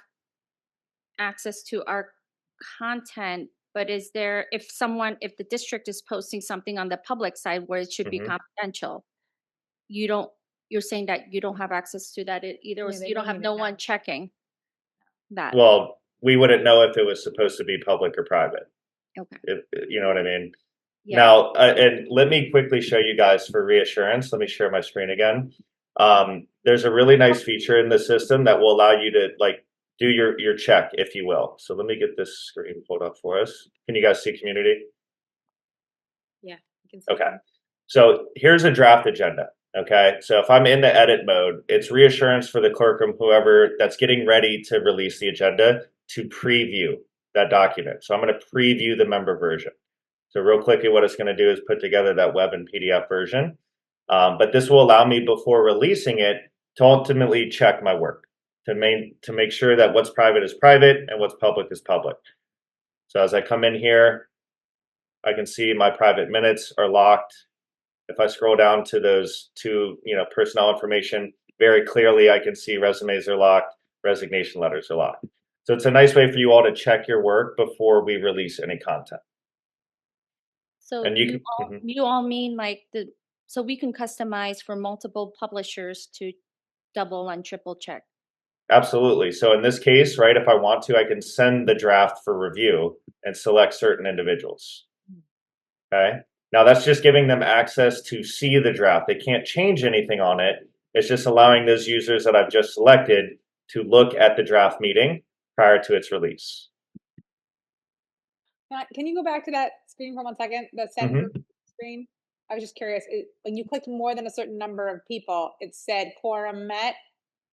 [SPEAKER 1] access to our content, but is there, if the district is posting something on the public side where it should be confidential, you're saying that you don't have access to that either, or
[SPEAKER 7] Yeah, they
[SPEAKER 1] you don't
[SPEAKER 7] don't
[SPEAKER 1] have
[SPEAKER 7] even
[SPEAKER 1] no
[SPEAKER 7] know.
[SPEAKER 1] one checking that?
[SPEAKER 2] Well, we wouldn't know if it was supposed to be public or private.
[SPEAKER 1] Okay.
[SPEAKER 2] You know what I mean?
[SPEAKER 1] Yeah.
[SPEAKER 2] Now, and let me quickly show you guys for reassurance. Let me share my screen again. There's a really nice feature in the system that will allow you to like do your check, if you will. So let me get this screen pulled up for us. Can you guys see community?
[SPEAKER 7] Yeah. You can see
[SPEAKER 2] Okay.
[SPEAKER 7] them.
[SPEAKER 2] So here's a draft agenda. Okay. So if I'm in the edit mode, it's reassurance for the clerk or whoever that's getting ready to release the agenda to preview that document. So I'm going to preview the member version. So real quickly, what it's going to do is put together that web and PDF version. But this will allow me, before releasing it, to ultimately check my work, to make sure that what's private is private and what's public is public. So as I come in here, I can see my private minutes are locked. If I scroll down to those two, personnel information, very clearly I can see resumes are locked, resignation letters are locked. So it's a nice way for you all to check your work before we release any content.
[SPEAKER 1] So
[SPEAKER 2] And
[SPEAKER 1] you all mean like so we can customize for multiple publishers to double and triple check.
[SPEAKER 2] Absolutely. So in this case, right, if I want to, I can send the draft for review and select certain individuals. Okay. Now that's just giving them access to see the draft. They can't change anything on it. It's just allowing those users that I've just selected to look at the draft meeting prior to its release.
[SPEAKER 7] Can you go back to that screen for 1 second? The center screen? I was just curious. When you clicked more than a certain number of people, it said quorum met at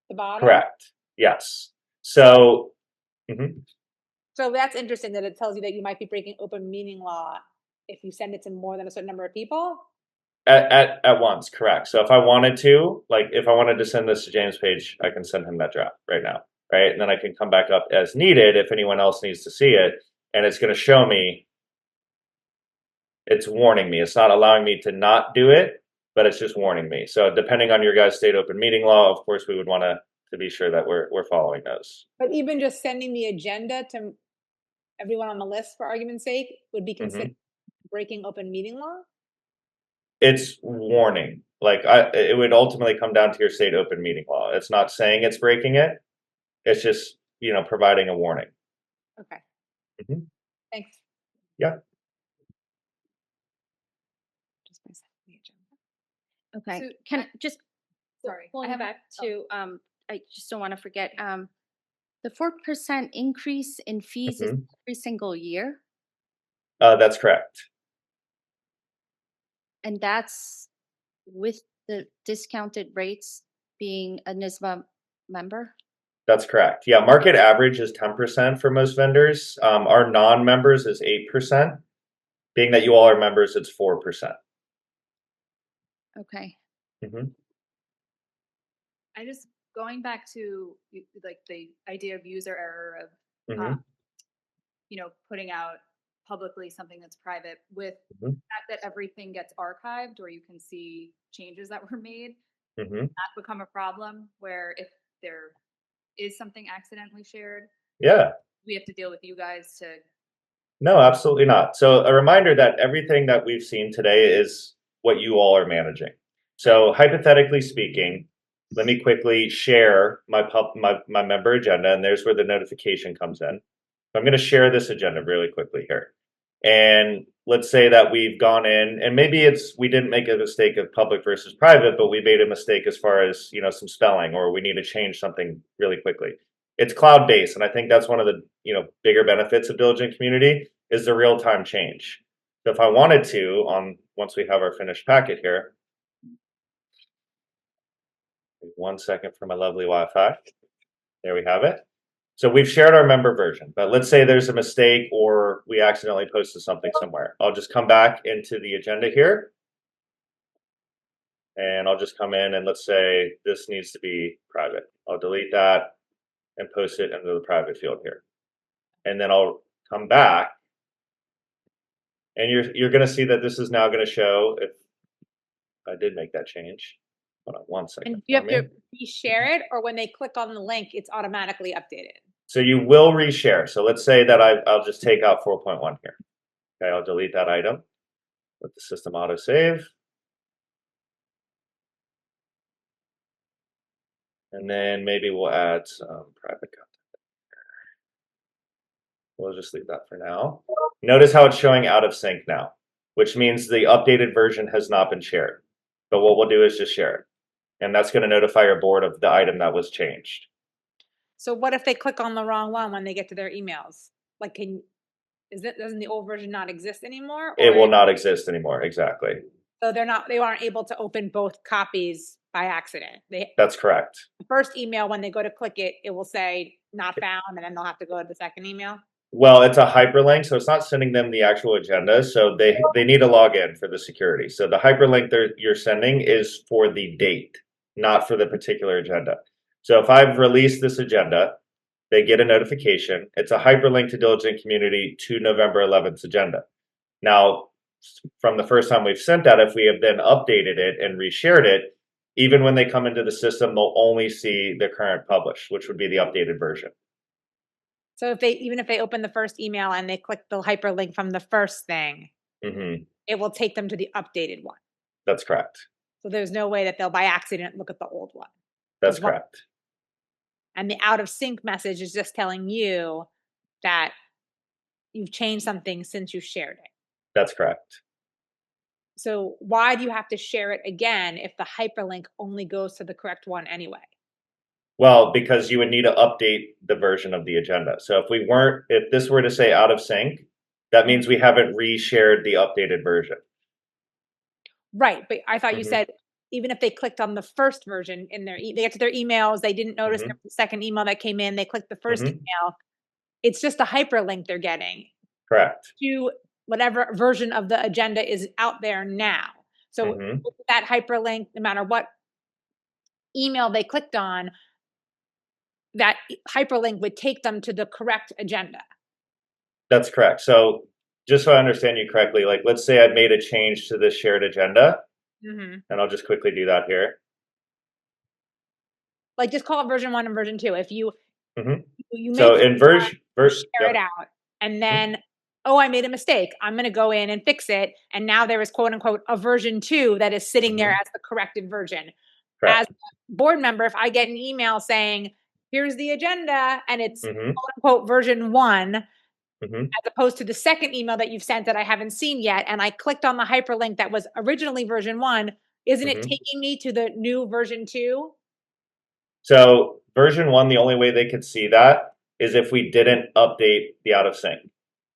[SPEAKER 7] the bottom?
[SPEAKER 2] Correct. Yes. So,
[SPEAKER 7] So that's interesting that it tells you that you might be breaking open meeting law if you send it to more than a certain number of people.
[SPEAKER 2] At once, correct. So if I wanted to, like if I wanted to send this to James Page, I can send him that draft right now, right? And then I can come back up as needed if anyone else needs to see it, and it's going to show me. It's warning me. It's not allowing me to not do it, but it's just warning me. So depending on your guys' state open meeting law, of course, we would want to to be sure that we're following those.
[SPEAKER 7] But even just sending the agenda to everyone on the list, for argument's sake, would be
[SPEAKER 2] Mm-hmm.
[SPEAKER 7] considered breaking open meeting law?
[SPEAKER 2] It's warning. Like it would ultimately come down to your state open meeting law. It's not saying it's breaking it. It's just, providing a warning.
[SPEAKER 7] Okay.
[SPEAKER 2] Mhm.
[SPEAKER 7] Thanks.
[SPEAKER 2] Yeah.
[SPEAKER 7] Just by sending the agenda.
[SPEAKER 1] Okay,
[SPEAKER 3] So
[SPEAKER 1] can just
[SPEAKER 3] Sorry, I
[SPEAKER 1] going
[SPEAKER 3] have
[SPEAKER 1] back to, I just don't want to forget, the 4% increase in fees is
[SPEAKER 2] Mhm.
[SPEAKER 1] every single year,
[SPEAKER 2] That's correct.
[SPEAKER 1] and that's with the discounted rates being a NISBA member?
[SPEAKER 2] That's correct. Yeah, market average is 10% for most vendors. Our non-members is 8%. Being that you all are members, it's 4%.
[SPEAKER 1] Okay.
[SPEAKER 2] Mhm.
[SPEAKER 8] I just going back to like the idea of user error of
[SPEAKER 2] Mhm.
[SPEAKER 8] putting out publicly something that's private with
[SPEAKER 2] Mhm.
[SPEAKER 8] the fact that everything gets archived or you can see changes that were made,
[SPEAKER 2] Mhm.
[SPEAKER 8] that become a problem where if there is something accidentally shared,
[SPEAKER 2] Yeah.
[SPEAKER 8] we have to deal with you guys to
[SPEAKER 2] No, absolutely not. So a reminder that everything that we've seen today is what you all are managing. So hypothetically speaking, let me quickly share my member agenda, and there's where the notification comes in. I'm going to share this agenda really quickly here. And let's say that we've gone in, and maybe we didn't make a mistake of public versus private, but we made a mistake as far as some spelling, or we need to change something really quickly. It's cloud based, and I think that's one of the bigger benefits of Diligent Community is the real time change. So if I wanted to, once we have our finished packet here, 1 second for my lovely Wi-Fi. There we have it. So we've shared our member version, but let's say there's a mistake or we accidentally posted something somewhere. I'll just come back into the agenda here. And I'll just come in and let's say this needs to be private. I'll delete that and post it into the private field here. And then I'll come back and you're going to see that this is now going to show if I did make that change. Hold on 1 second.
[SPEAKER 7] And you have to reshare it, or when they click on the link, it's automatically updated?
[SPEAKER 2] So you will reshare. So let's say that I'll just take out 4.1 here. Okay, I'll delete that item. Let the system autosave. And then maybe we'll add some private content. We'll just leave that for now. Notice how it's showing out of sync now, which means the updated version has not been shared. But what we'll do is just share it. And that's going to notify your board of the item that was changed.
[SPEAKER 7] So what if they click on the wrong one when they get to their emails? Like, doesn't the old version not exist anymore?
[SPEAKER 2] It will not exist anymore. Exactly.
[SPEAKER 7] So they aren't able to open both copies by accident.
[SPEAKER 2] That's correct.
[SPEAKER 7] The first email, when they go to click it, it will say not found, and then they'll have to go to the second email.
[SPEAKER 2] Well, it's a hyperlink, so it's not sending them the actual agenda. So they need to log in for the security. So the hyperlink you're sending is for the date, not for the particular agenda. So if I've released this agenda, they get a notification. It's a hyperlink to Diligent Community to November 11th agenda. Now, from the first time we've sent that, if we have then updated it and reshared it, even when they come into the system, they'll only see the current published, which would be the updated version.
[SPEAKER 7] So even if they open the first email and they click the hyperlink from the first thing, it will take them to the updated one.
[SPEAKER 2] That's correct.
[SPEAKER 7] So there's no way that they'll by accident look at the old one.
[SPEAKER 2] That's correct.
[SPEAKER 7] And the out of sync message is just telling you that you've changed something since you shared it.
[SPEAKER 2] That's correct.
[SPEAKER 7] So why do you have to share it again if the hyperlink only goes to the correct one anyway?
[SPEAKER 2] Well, because you would need to update the version of the agenda. So if this were to say out of sync, that means we haven't reshared the updated version.
[SPEAKER 7] Right, but I thought you said even if they clicked on the first version in they get to their emails, they didn't notice there was a second email that came in, they clicked the first email, it's just a hyperlink they're getting.
[SPEAKER 2] Correct.
[SPEAKER 7] To whatever version of the agenda is out there now. So with that hyperlink, no matter what email they clicked on, that hyperlink would take them to the correct agenda.
[SPEAKER 2] That's correct. So just so I understand you correctly, like let's say I made a change to this shared agenda, and I'll just quickly do that here.
[SPEAKER 7] Like just call it version 1 and version 2. If you
[SPEAKER 2] Mhm.
[SPEAKER 7] you
[SPEAKER 2] So
[SPEAKER 7] make
[SPEAKER 2] in version,
[SPEAKER 7] share it out, and then oh, I made a mistake. I'm going to go in and fix it. And now there is quote unquote a version 2 that is sitting there as the corrected version. As
[SPEAKER 2] correct.
[SPEAKER 7] a board member, if I get an email saying, here's the agenda, and it's
[SPEAKER 2] Mhm,
[SPEAKER 7] quote unquote version 1,
[SPEAKER 2] mhm.
[SPEAKER 7] as opposed to the second email that you've sent that I haven't seen yet, and I clicked on the hyperlink that was originally version 1, isn't it
[SPEAKER 2] Mhm.
[SPEAKER 7] taking me to the new version 2?
[SPEAKER 2] So version 1, the only way they could see that is if we didn't update the out of sync.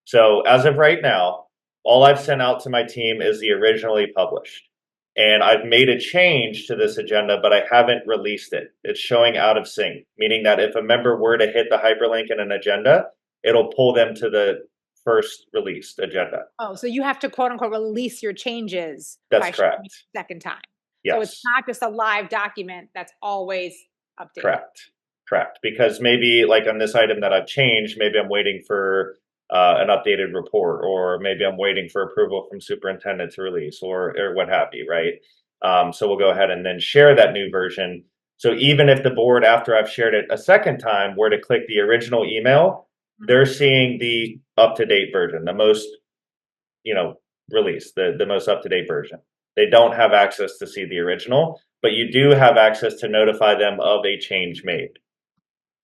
[SPEAKER 2] So as of right now, all I've sent out to my team is the originally published. And I've made a change to this agenda, but I haven't released it. It's showing out of sync, meaning that if a member were to hit the hyperlink in an agenda, it'll pull them to the first released agenda.
[SPEAKER 7] Oh, so you have to quote unquote release your changes
[SPEAKER 2] That's
[SPEAKER 7] by showing it
[SPEAKER 2] correct.
[SPEAKER 7] the second time. So it's
[SPEAKER 2] Yes,
[SPEAKER 7] not just a live document that's always updated.
[SPEAKER 2] correct. Correct. Because maybe like on this item that I've changed, maybe I'm waiting for an updated report, or maybe I'm waiting for approval from superintendent to release, or what have you, right? So we'll go ahead and then share that new version. So even if the board, after I've shared it a second time, were to click the original email, they're seeing the up-to-date version, the most, released, the most up-to-date version. They don't have access to see the original, but you do have access to notify them of a change made.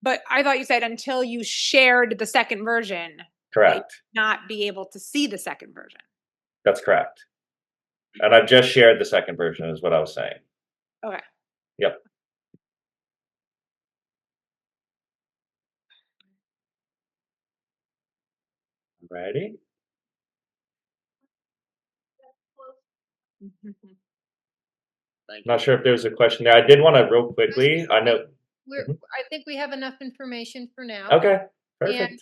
[SPEAKER 7] But I thought you said until you shared the second version, they would
[SPEAKER 2] Correct.
[SPEAKER 7] not be able to see the second version.
[SPEAKER 2] That's correct. And I've just shared the second version is what I was saying.
[SPEAKER 7] Okay.
[SPEAKER 2] Yep. Ready?
[SPEAKER 5] Thank you.
[SPEAKER 2] Not sure if there's a question there. I did want to real quickly. I know. Mhm.
[SPEAKER 3] I think we have enough information for now.
[SPEAKER 2] Okay. Perfect.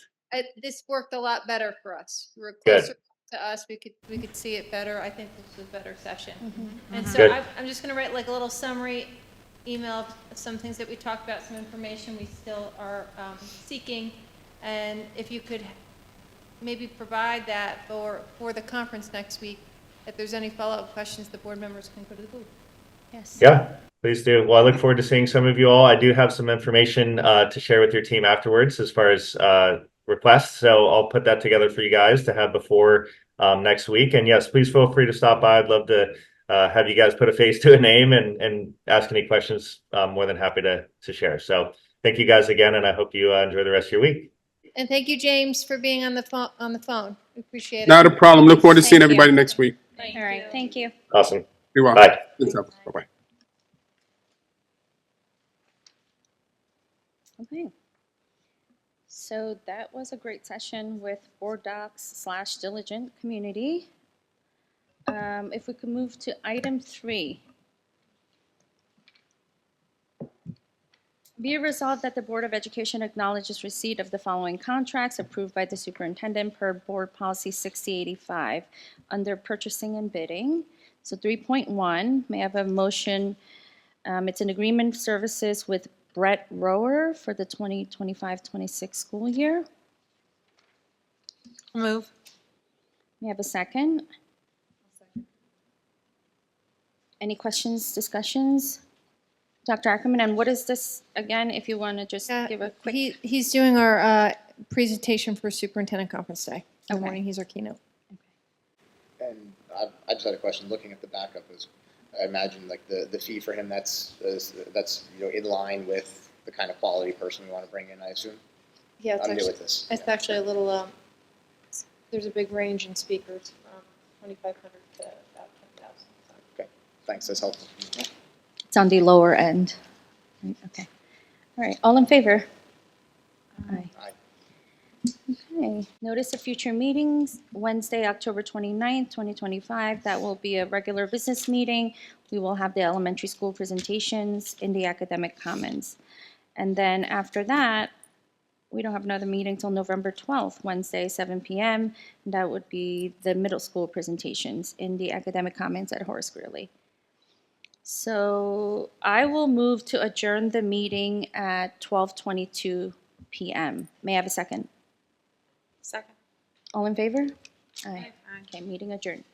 [SPEAKER 3] This worked a lot better for us. We were
[SPEAKER 2] Good.
[SPEAKER 3] closer to us. We could see it better. I think this was a better session. And so
[SPEAKER 2] Good.
[SPEAKER 3] I'm just going to write like a little summary email of some things that we talked about, some information we still are seeking. And if you could maybe provide that for the conference next week, if there's any follow-up questions, the board members can go to the booth.
[SPEAKER 1] Yes.
[SPEAKER 2] Yeah, please do. Well, I look forward to seeing some of you all. I do have some information to share with your team afterwards as far as requests. So I'll put that together for you guys to have before next week. And yes, please feel free to stop by. I'd love to have you guys put a face to a name and ask any questions. I'm more than happy to share. So thank you guys again, and I hope you enjoy the rest of your week.
[SPEAKER 3] And thank you, James, for being on the phone. We appreciate it.
[SPEAKER 4] Not a problem. Look forward to seeing
[SPEAKER 1] Thank you.
[SPEAKER 4] everybody next week.
[SPEAKER 1] All right. Thank you.
[SPEAKER 2] Awesome.
[SPEAKER 4] You're welcome.
[SPEAKER 2] Bye.
[SPEAKER 4] Bye-bye.
[SPEAKER 1] Okay. So that was a great session with BoardDocs / Diligent Community. If we could move to item 3. Be it resolved that the Board of Education acknowledges receipt of the following contracts approved by the superintendent per Board Policy 6085 under purchasing and bidding. So 3.1, may I have a motion? It's an agreement of services with Brett Rower for the 2025-26 school year.
[SPEAKER 7] Move.
[SPEAKER 1] May I have a second? Any questions, discussions? Dr. Ackerman, and what is this again, if you want to just give a quick...
[SPEAKER 3] He's doing our presentation for Superintendent Conference Day. In the
[SPEAKER 1] Okay.
[SPEAKER 3] morning, he's our keynote.
[SPEAKER 5] And I just had a question. Looking at the backup, I imagine like the fee for him that's in line with the kind of quality person we want to bring in. I assume.
[SPEAKER 3] Yeah,
[SPEAKER 5] I'm new with this.
[SPEAKER 3] It's actually a little. There's a big range in speakers from 2,500 to about 10,000.
[SPEAKER 5] Okay, thanks. That's helpful.
[SPEAKER 1] It's on the lower end. Right, okay. All right, all in favor? Aye.
[SPEAKER 5] Aye.
[SPEAKER 1] Okay, notice of future meetings, Wednesday, October 29th, 2025. That will be a regular business meeting. We will have the elementary school presentations in the academic commons. And then after that, we don't have another meeting till November 12th, Wednesday, 7 p.m. That would be the middle school presentations in the academic commons at Horace Greeley. So I will move to adjourn the meeting at 12:22 p.m. May I have a second?
[SPEAKER 7] Second.
[SPEAKER 1] All in favor? Aye. Okay, meeting adjourned.